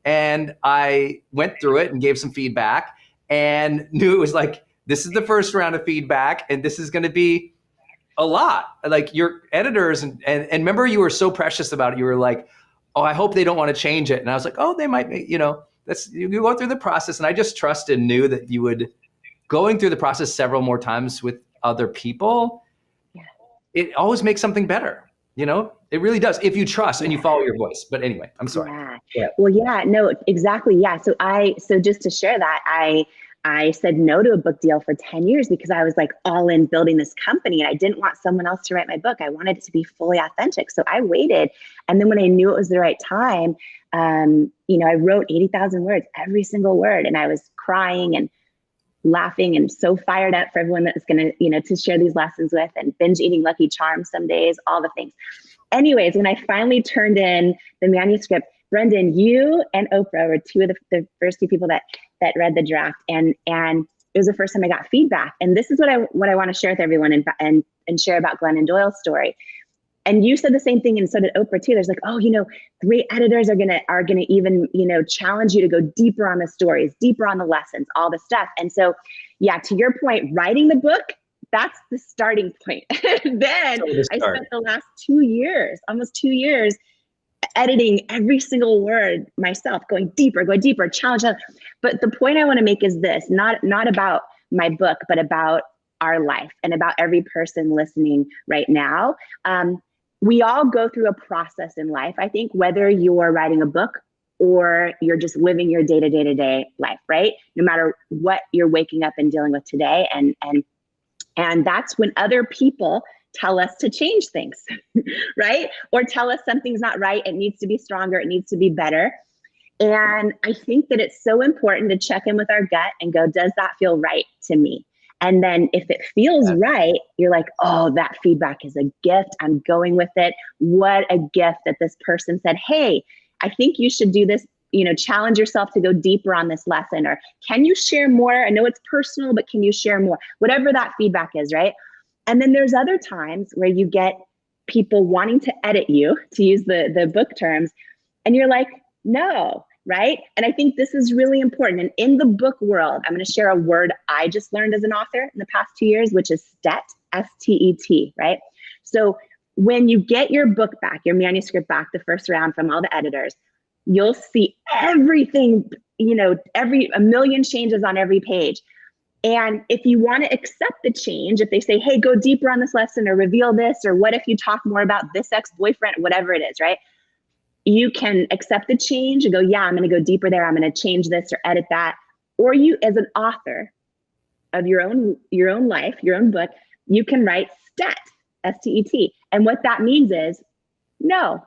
And I went through it and gave some feedback and knew it was like, this is the first round of feedback and this is going to be a lot. Like, your editors and remember, you were so precious about it. You were like, oh, I hope they don't want to change it. And I was like, oh, they might, you go through the process. And I just trusted and knew that you would, going through the process several more times with other people, it always makes something better. It really does if you trust and you follow your voice. But anyway, I'm sorry. Yeah. Well, no, exactly. Yeah. So just to share that, I said no to a book deal for 10 years because I was like all in building this company and I didn't want someone else to write my book. I wanted it to be fully authentic. So I waited. And then when I knew it was the right time, I wrote 80,000 words, every single word. And I was crying and laughing and so fired up for everyone that's going to, to share these lessons with, and binge eating Lucky Charms some days, all the things. Anyways, when I finally turned in the manuscript, Brendan, you and Oprah were two of the first two people that read the draft. And it was the first time I got feedback. And this is what I want to share with everyone and share about Glennon Doyle's story. And you said the same thing, and so did Oprah too. There's like, oh, great editors are gonna even, challenge you to go deeper on the stories, deeper on the lessons, all the stuff. And so, yeah, to your point, writing the book, that's the starting point. Then I spent the last 2 years, almost 2 years, editing every single word myself, going deeper, challenge. But the point I want to make is this: not about my book, but about our life and about every person listening right now. We all go through a process in life. I think whether you're writing a book or you're just living your day-to-day life, right? No matter what you're waking up and dealing with today. And that's when other people tell us to change things, right? Or tell us something's not right. It needs to be stronger. It needs to be better. And I think that it's so important to check in with our gut and go, does that feel right to me? And then if it feels right, you're like, oh, that feedback is a gift. I'm going with it. What a gift that this person said, hey, I think you should do this, challenge yourself to go deeper on this lesson. Or can you share more? I know it's personal, but can you share more? Whatever that feedback is, right? And then there's other times where you get people wanting to edit you, to use the book terms, and you're like, no. Right? And I think this is really important. And in the book world, I'm going to share a word I just learned as an author in the past 2 years, which is STET, S-T-E-T, right? So when you get your book back, your manuscript back, the first round from all the editors, you'll see everything, a million changes on every page. And if you want to accept the change, if they say, hey, go deeper on this lesson or reveal this, or what if you talk more about this ex-boyfriend, whatever it is, right? You can accept the change and go, yeah, I'm going to go deeper there. I'm going to change this or edit that. Or you, as an author of your own life, your own book, you can write STET, S-T-E-T. And what that means is, no,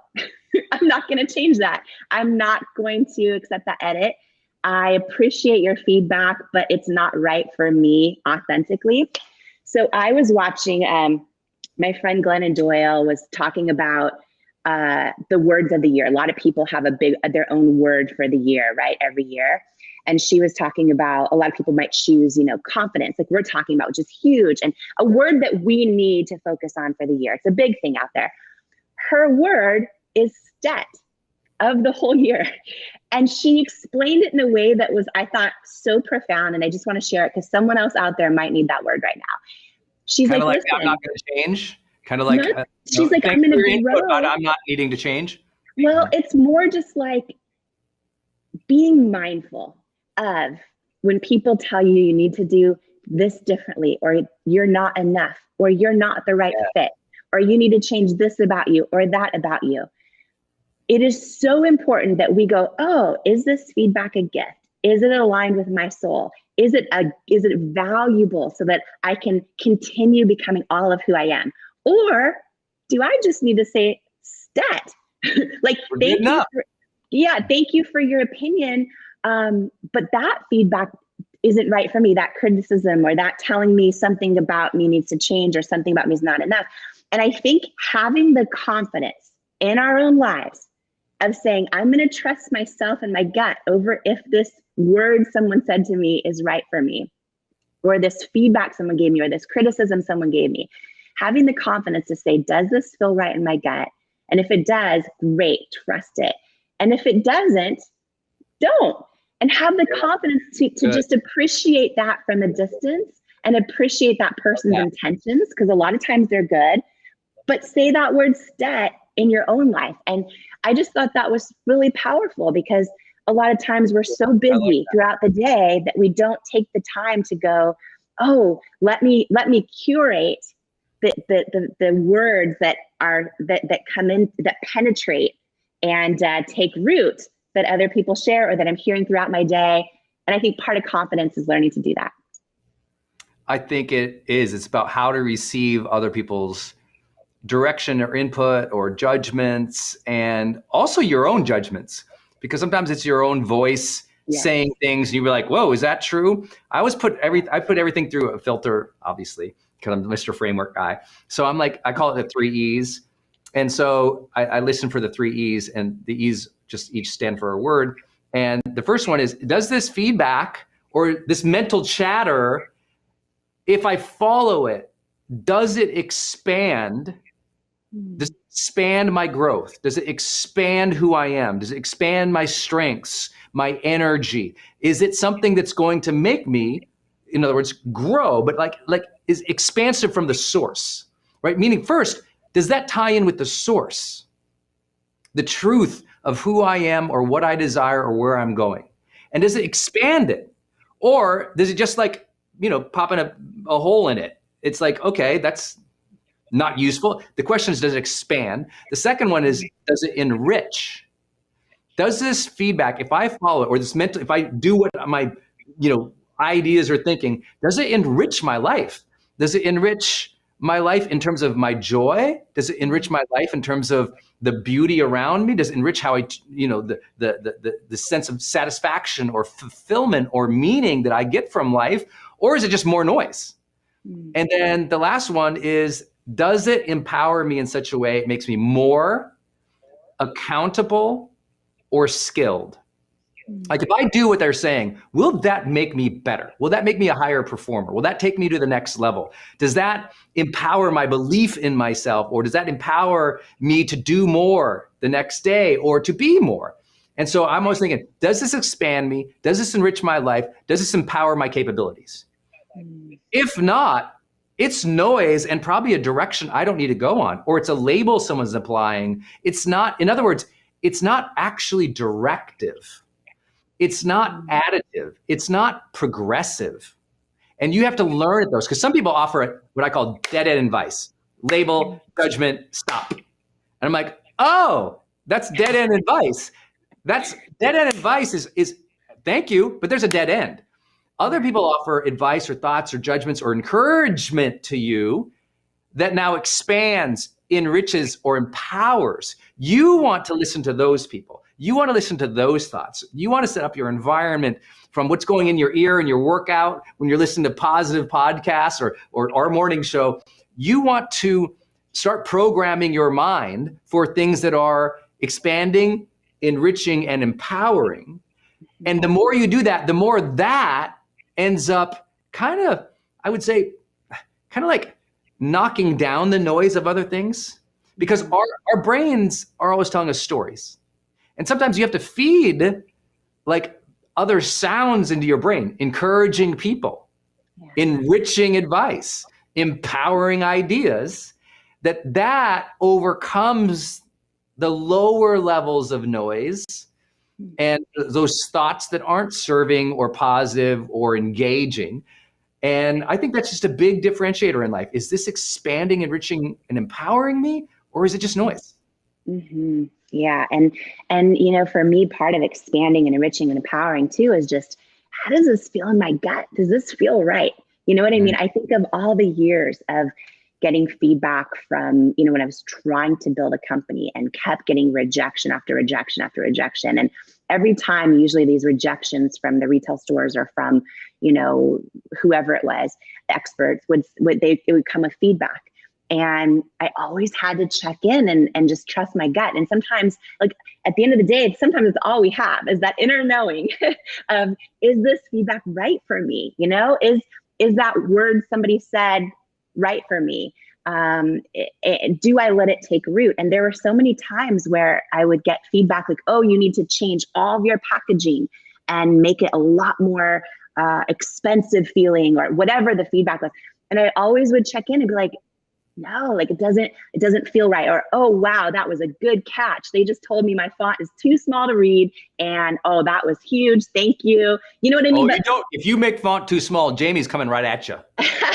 I'm not going to change that. I'm not going to accept that edit. I appreciate your feedback, but it's not right for me authentically. So I was watching, my friend Glennon Doyle was talking about the words of the year. A lot of people have their own word for the year, right? Every year. And she was talking about, a lot of people might choose, confidence, like we're talking about, which is huge. And a word that we need to focus on for the year. It's a big thing out there. Her word is STET of the whole year. And she explained it in a way that was, I thought, so profound. And I just want to share it because someone else out there might need that word right now. She's kind like, of like, I'm not going to change. Kind of like, she's like, I'm going to grow. But I'm not needing to change. Well, it's more just like being mindful of when people tell you you need to do this differently, or you're not enough, or you're not the right fit, or you need to change this about you or that about you. It is so important that we go, oh, is this feedback a gift? Is it aligned with my soul? Is it valuable so that I can continue becoming all of who I am? Or do I just need to say stat? Like, thank you for your opinion. But that feedback isn't right for me. That criticism or that telling me something about me needs to change or something about me is not enough. And I think having the confidence in our own lives of saying, I'm going to trust myself and my gut over if this word someone said to me is right for me, or this feedback someone gave me, or this criticism someone gave me. Having the confidence to say, does this feel right in my gut? And if it does, great, trust it. And if it doesn't, don't. And have the confidence to just appreciate that from a distance and appreciate that person's intentions, because a lot of times they're good, but say that word stat in your own life. And I just thought that was really powerful, because a lot of times we're so busy throughout the day that we don't take the time to go, oh, let me curate the words that come in, that penetrate and take root, that other people share or that I'm hearing throughout my day. And I think part of confidence is learning to do that. I think it is. It's about how to receive other people's direction or input or judgments, and also your own judgments, because sometimes it's your own voice saying things and you were like, whoa, is that true? I put everything through a filter, obviously, because I'm the Mr. Framework guy. So I'm like, I call it the 3 E's. And so I listen for the 3 E's, and the E's just each stand for a word. And the first one is, does this feedback or this mental chatter, if I follow it, does it expand? Does it expand my growth? Does it expand who I am? Does it expand my strengths, my energy? Is it something that's going to make me, in other words, grow, but like is expansive from the source, right? Meaning, first, does that tie in with the source, the truth of who I am or what I desire or where I'm going? And does it expand it? Or does it just like, pop in a hole in it? It's like, okay, that's not useful. The question is, does it expand? The second one is, does it enrich? Does this feedback, if I follow it, or this mental, if I do what my, ideas are thinking, does it enrich my life? Does it enrich my life in terms of my joy? Does it enrich my life in terms of the beauty around me? Does it enrich how the sense of satisfaction or fulfillment or meaning that I get from life? Or is it just more noise? And then the last one is, does it empower me in such a way it makes me more accountable or skilled? Like if I do what they're saying, will that make me better? Will that make me a higher performer? Will that take me to the next level? Does that empower my belief in myself? Or does that empower me to do more the next day or to be more? And so I'm always thinking, does this expand me? Does this enrich my life? Does this empower my capabilities? If not, it's noise and probably a direction I don't need to go on, or it's a label someone's applying. It's not, in other words, it's not actually directive. It's not additive. It's not progressive. And you have to learn those, because some people offer what I call dead-end advice. Label, judgment, stop. And I'm like, oh, that's dead-end advice. That's dead-end advice is thank you, but there's a dead end. Other people offer advice or thoughts or judgments or encouragement to you that now expands, enriches, or empowers. You want to listen to those people. You want to listen to those thoughts. You want to set up your environment from what's going in your ear in your workout, when you're listening to positive podcasts or our morning show. You want to start programming your mind for things that are expanding, enriching, and empowering. And the more you do that, the more that ends up kind of, I would say, kind of like knocking down the noise of other things, because our brains are always telling us stories. And sometimes you have to feed like other sounds into your brain, encouraging people, enriching advice, empowering ideas, that overcomes the lower levels of noise and those thoughts that aren't serving or positive or engaging. And I think that's just a big differentiator in life. Is this expanding, enriching, and empowering me, or is it just noise? Mm-hmm. Yeah. And, for me, part of expanding and enriching and empowering too is just, how does this feel in my gut? Does this feel right? You know what I mean? I think of all the years of getting feedback from, when I was trying to build a company and kept getting rejection after rejection after rejection. And every time, usually these rejections from the retail stores or from, whoever it was, experts, it would come with feedback. And I always had to check in and just trust my gut. And sometimes, like at the end of the day, sometimes it's all we have is that inner knowing of, is this feedback right for me? Is that word somebody said right for me? Do I let it take root? And there were so many times where I would get feedback like, oh, you need to change all of your packaging and make it a lot more expensive feeling, or whatever the feedback was. And I always would check in and be like, no, like it doesn't feel right. Or, oh, wow, that was a good catch. They just told me my font is too small to read. And, oh, that was huge. Thank you. You know what I mean? If you make font too small, Jamie's coming right at you.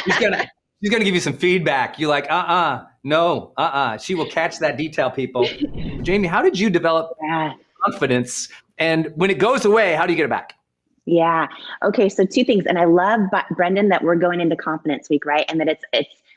She's going to give you some feedback. You're like, no. She will catch that detail, people. Jamie, how did you develop confidence? And when it goes away, how do you get it back? Yeah. Okay. So 2 things. And I love, Brendan, that we're going into Confidence Week, right? And that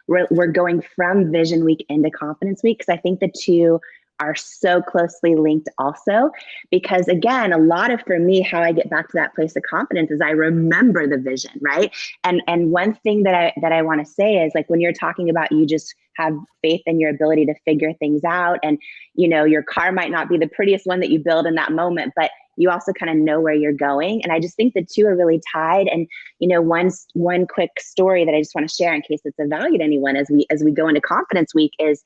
we're going from Vision Week into Confidence Week, because I think the two are so closely linked also. Because again, a lot of, for me, how I get back to that place of confidence is I remember the vision, right? And one thing that I want to say is, like, when you're talking about, you just have faith in your ability to figure things out, and your car might not be the prettiest one that you build in that moment, but you also kind of know where you're going. And I just think the two are really tied. And, one quick story that I just want to share in case it's of value to anyone as we go into Confidence Week is,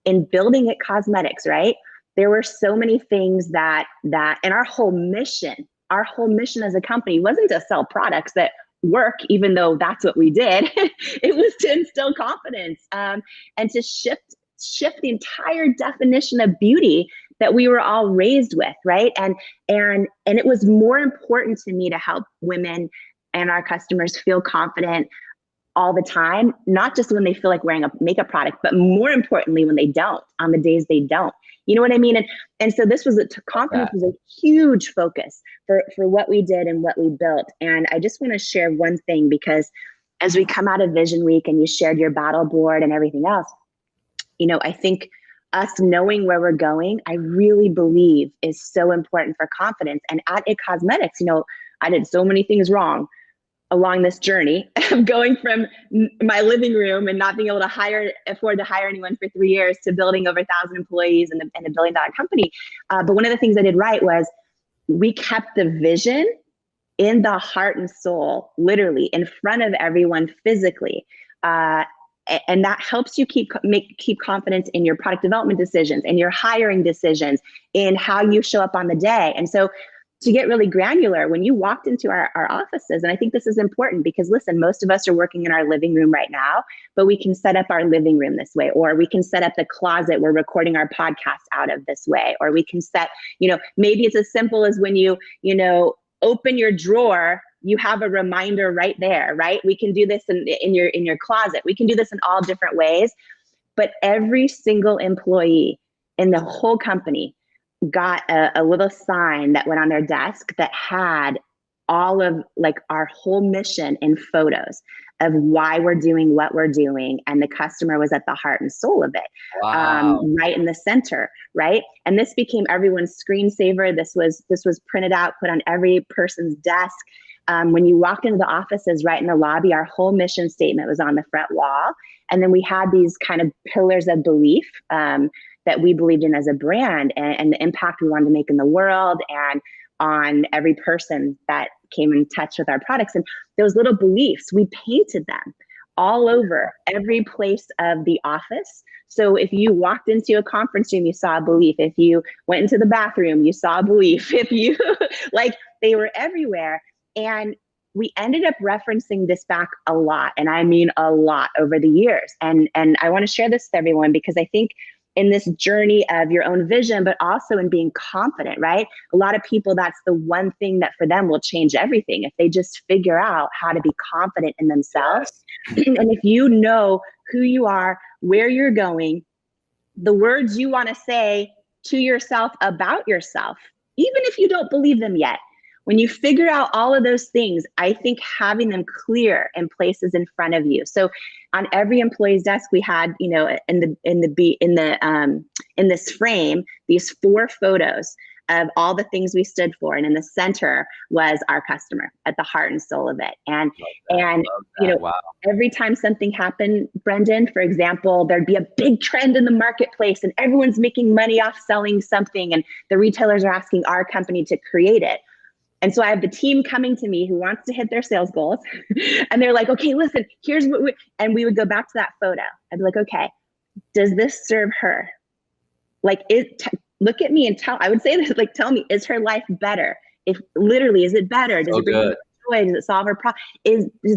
in building It Cosmetics, right? There were so many things that, and our whole mission as a company wasn't to sell products that work, even though that's what we did. It was to instill confidence, and to shift the entire definition of beauty that we were all raised with, right? And it was more important to me to help women and our customers feel confident all the time, not just when they feel like wearing a makeup product, but more importantly, when they don't, on the days they don't. You know what I mean? And so this was confidence was a huge focus for what we did and what we built. And I just want to share one thing, because as we come out of Vision Week and you shared your battle board and everything else, I think us knowing where we're going, I really believe is so important for confidence. And at It Cosmetics, I did so many things wrong along this journey of going from my living room and not being able to afford to hire anyone for 3 years to building over 1,000 employees and a $1 billion company. But one of the things I did right was we kept the vision in the heart and soul, literally in front of everyone physically. And that helps you keep confidence in your product development decisions and your hiring decisions, in how you show up on the day. And so to get really granular, when you walked into our offices, and I think this is important because listen, most of us are working in our living room right now, but we can set up our living room this way, or we can set up the closet we're recording our podcast out of this way, or we can set, maybe it's as simple as when you open your drawer, you have a reminder right there, right? We can do this in your closet. We can do this in all different ways, but every single employee in the whole company got a little sign that went on their desk that had all of our whole mission in photos of why we're doing what we're doing. And the customer was at the heart and soul of it. Wow. Right in the center, right? And this became everyone's screensaver. This was printed out, put on every person's desk. When you walked into the offices right in the lobby, our whole mission statement was on the front wall. And then we had these kind of pillars of belief that we believed in as a brand, and the impact we wanted to make in the world and on every person that came in touch with our products. And those little beliefs, we painted them all over every place of the office. So if you walked into a conference room, you saw a belief. If you went into the bathroom, you saw a belief. If you they were everywhere. And we ended up referencing this back a lot, and I mean a lot, over the years. And I want to share this with everyone because I think in this journey of your own vision, but also in being confident, right? A lot of people, that's the one thing that for them will change everything if they just figure out how to be confident in themselves. And if you know who you are, where you're going, the words you want to say to yourself about yourself, even if you don't believe them yet, when you figure out all of those things, I think having them clear in places in front of you. So on every employee's desk, we had, in this frame, these 4 photos of all the things we stood for. And in the center was our customer at the heart and soul of it. And wow. Every time something happened, Brendan, for example, there'd be a big trend in the marketplace and everyone's making money off selling something. And the retailers are asking our company to create it. And so I have the team coming to me who wants to hit their sales goals. And they're like, okay, listen, here's what and we would go back to that photo. I'd be like, okay, does this serve her? Look at me and I would say this, tell me, is her life better? Is it better? Does it bring her joy? Does it solve her problem?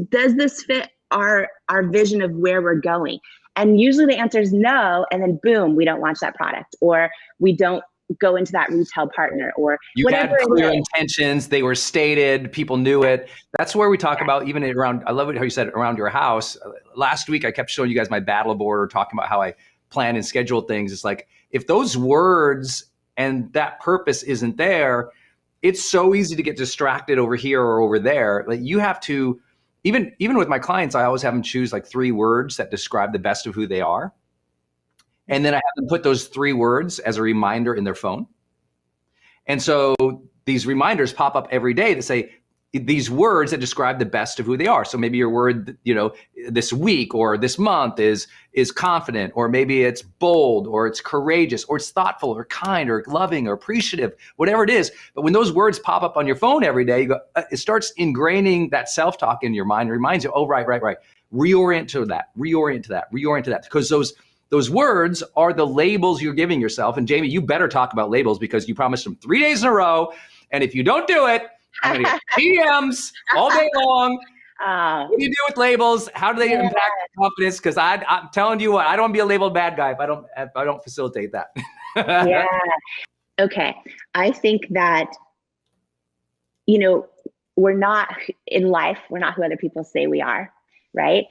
Does this fit our vision of where we're going? And usually the answer is no. And then boom, we don't launch that product, or we don't go into that retail partner, or you whatever. Had clear intentions. They were stated. People knew it. That's where we talk about even around, I love it how you said it, around your house. Last week, I kept showing you guys my battle board, or talking about how I plan and schedule things. It's like, if those words and that purpose isn't there, it's so easy to get distracted over here or over there. You have to, even with my clients, I always have them choose 3 words that describe the best of who they are. And then I have them put those 3 words as a reminder in their phone. And so these reminders pop up every day that say these words that describe the best of who they are. So maybe your word, this week or this month is confident, or maybe it's bold, or it's courageous, or it's thoughtful, or kind, or loving, or appreciative, whatever it is. But when those words pop up on your phone every day, you go, it starts ingraining that self-talk in your mind. It reminds you, oh, right. Reorient to that. Because those words are the labels you're giving yourself. And Jamie, you better talk about labels, because you promised them 3 days in a row. And if you don't do it, I'm going to get DMs all day long. What do you do with labels? How do they impact confidence? Because I'm telling you what, I don't want to be a labeled bad guy if I don't facilitate that. Yeah. Okay. I think that, we're not in life. We're not who other people say we are, right?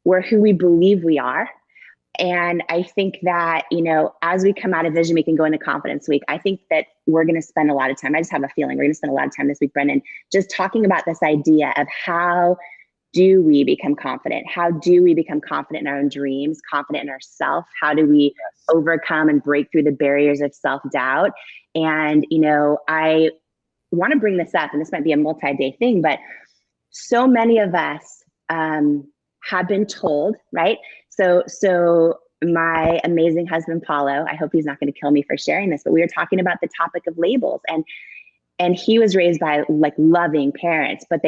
We're who we believe we are. And I think that, as we come out of Vision Week and go into Confidence Week, I think that we're going to spend a lot of time. I just have a feeling we're going to spend a lot of time this week, Brendan, just talking about this idea of how do we become confident? How do we become confident in our own dreams, confident in ourselves? How do we overcome and break through the barriers of self-doubt? And, I want to bring this up, and this might be a multi-day thing, but so many of us have been told, right? So my amazing husband, Paulo, I hope he's not going to kill me for sharing this, but we were talking about the topic of labels, and he was raised by like loving parents, but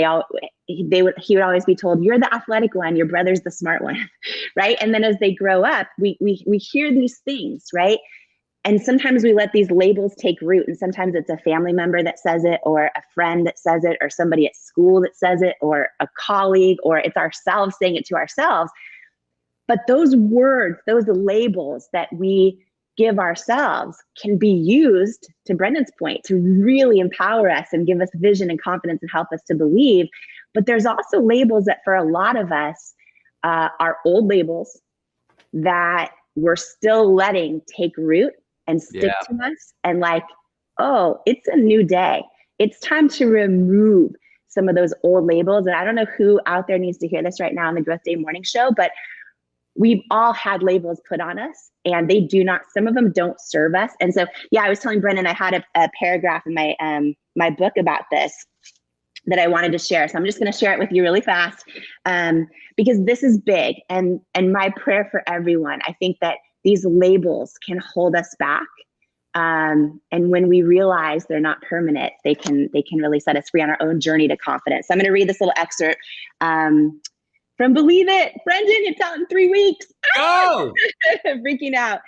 he would always be told, you're the athletic one, your brother's the smart one, right? And then as they grow up, we hear these things, right? And sometimes we let these labels take root, and sometimes it's a family member that says it, or a friend that says it, or somebody at school that says it, or a colleague, or it's ourselves saying it to ourselves. But those words, those labels that we give ourselves can be used, to Brendan's point, to really empower us and give us vision and confidence and help us to believe. But there's also labels that for a lot of us are old labels that we're still letting take root and stick to us. And like, oh, it's a new day. It's time to remove some of those old labels. And I don't know who out there needs to hear this right now on the Growth Day Morning Show, but we've all had labels put on us, and they do not, some of them don't serve us. And so, I was telling Brendan, I had a paragraph in my my book about this that I wanted to share. So I'm just going to share it with you really fast, because this is big. And my prayer for everyone, I think that these labels can hold us back. And when we realize they're not permanent, they can really set us free on our own journey to confidence. So I'm going to read this little excerpt from Believe It. Brendan, it's out in 3 weeks. Go! Freaking out.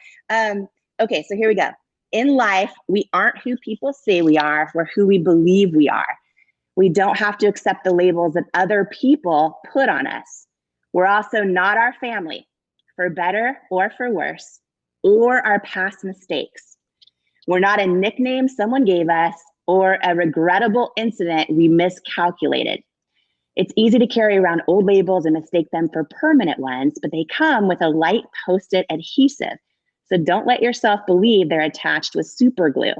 Okay, so here we go. In life, we aren't who people say we are. We're who we believe we are. We don't have to accept the labels that other people put on us. We're also not our family, for better or for worse, or our past mistakes. We're not a nickname someone gave us or a regrettable incident we miscalculated. It's easy to carry around old labels and mistake them for permanent ones, but they come with a light Post-it adhesive. So don't let yourself believe they're attached with super glue.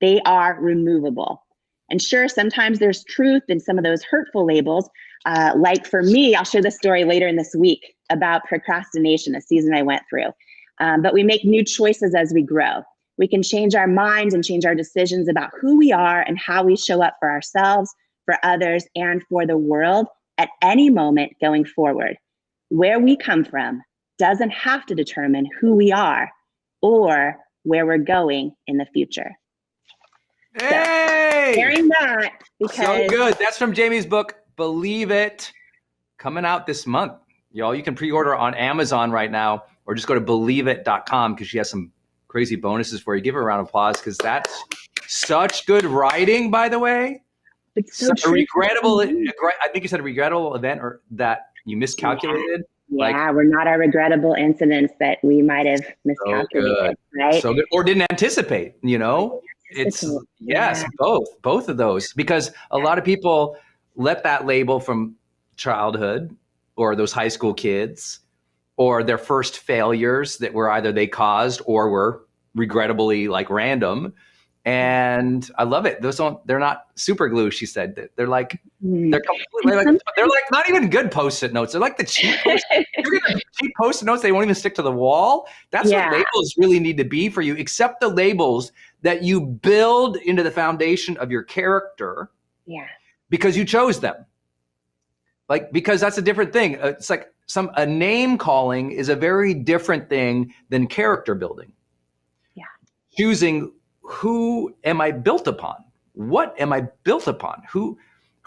They are removable. And sure, sometimes there's truth in some of those hurtful labels. Like for me, I'll share the story later in this week about procrastination, a season I went through. But we make new choices as we grow. We can change our minds and change our decisions about who we are and how we show up for ourselves, for others, and for the world at any moment going forward. Where we come from doesn't have to determine who we are or where we're going in the future. Hey! So, sharing that because so good. That's from Jamie's book, Believe It, coming out this month. Y'all, you can pre-order on Amazon right now, or just go to believeit.com because she has some crazy bonuses for you. Give her a round of applause because that's such good writing, by the way. It's so a regrettable, I think you said a regrettable event or that you miscalculated. Yeah, we're not our regrettable incidents that we might have miscalculated, right? So good. Or didn't anticipate, It's both of those, because a lot of people let that label from childhood or those high school kids or their first failures that were either they caused or were regrettably like random. And I love it. They're not super glue, she said. They're like, they're completely they're like not even good Post-it notes. They're like the cheap cheap Post-it notes. They won't even stick to the wall. That's what labels really need to be for you. Accept the labels that you build into the foundation of your character. Yeah. Because you chose them. Because that's a different thing. It's like a name calling is a very different thing than character building. Yeah. Choosing who am I built upon? What am I built upon? Who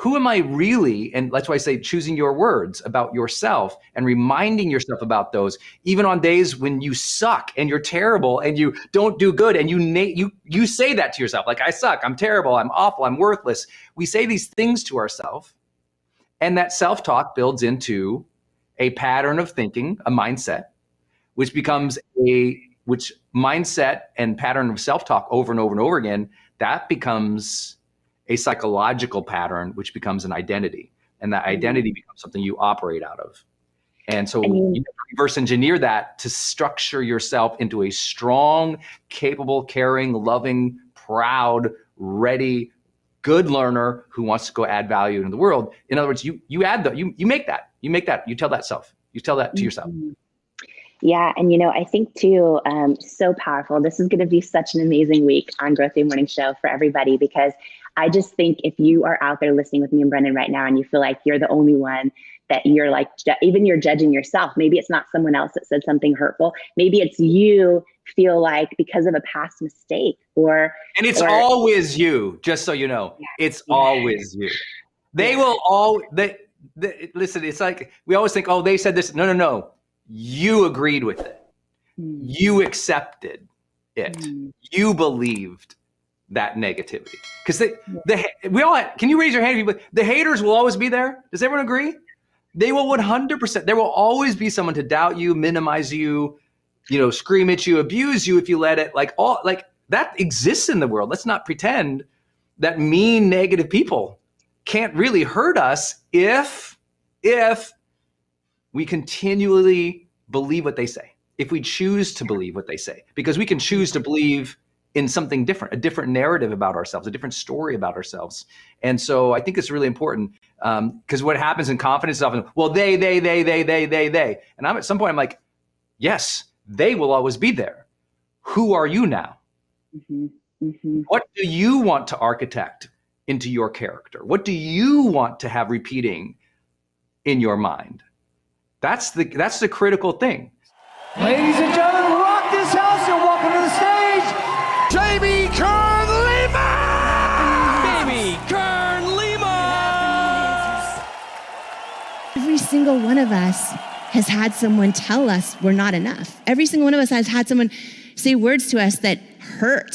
am I really? And that's why I say choosing your words about yourself and reminding yourself about those, even on days when you suck and you're terrible and you don't do good, and you say that to yourself, like, I suck, I'm terrible, I'm awful, I'm worthless. We say these things to ourselves, and that self-talk builds into a pattern of thinking, a mindset, which becomes which mindset and pattern of self-talk over and over and over again, that becomes a psychological pattern, which becomes an identity. And that identity becomes something you operate out of. And so you reverse engineer that to structure yourself into a strong, capable, caring, loving, proud, ready, good learner who wants to go add value in the world. In other words, you add that, you make that, you tell that to yourself. Yeah. And, I think too, so powerful. This is going to be such an amazing week on Growth Day Morning Show for everybody, because I just think if you are out there listening with me and Brendan right now, and you feel like you're the only one that you're like, even you're judging yourself, maybe it's not someone else that said something hurtful. Maybe it's you feel like because of a past mistake and it's always you, just so you know, it's always you. They will listen, it's like, we always think, oh, they said this. No. You agreed with it. You accepted it. You believed that negativity. Because can you raise your hand? The haters will always be there. Does everyone agree? They will 100%. There will always be someone to doubt you, minimize you, scream at you, abuse you if you let it. Like that exists in the world. Let's not pretend that mean, negative people can't really hurt us if we continually believe what they say, if we choose to believe what they say, because we can choose to believe in something different, a different narrative about ourselves, a different story about ourselves. And so I think it's really important, because what happens in confidence is often, well, they. And at some point, I'm like, yes, they will always be there. Who are you now? What do you want to architect into your character? What do you want to have repeating in your mind? That's the critical thing. Ladies and gentlemen, rock this house and welcome to the stage, Jamie Kern Lima! Baby Kern Lima! Every single one of us has had someone tell us we're not enough. Every single one of us has had someone say words to us that hurt.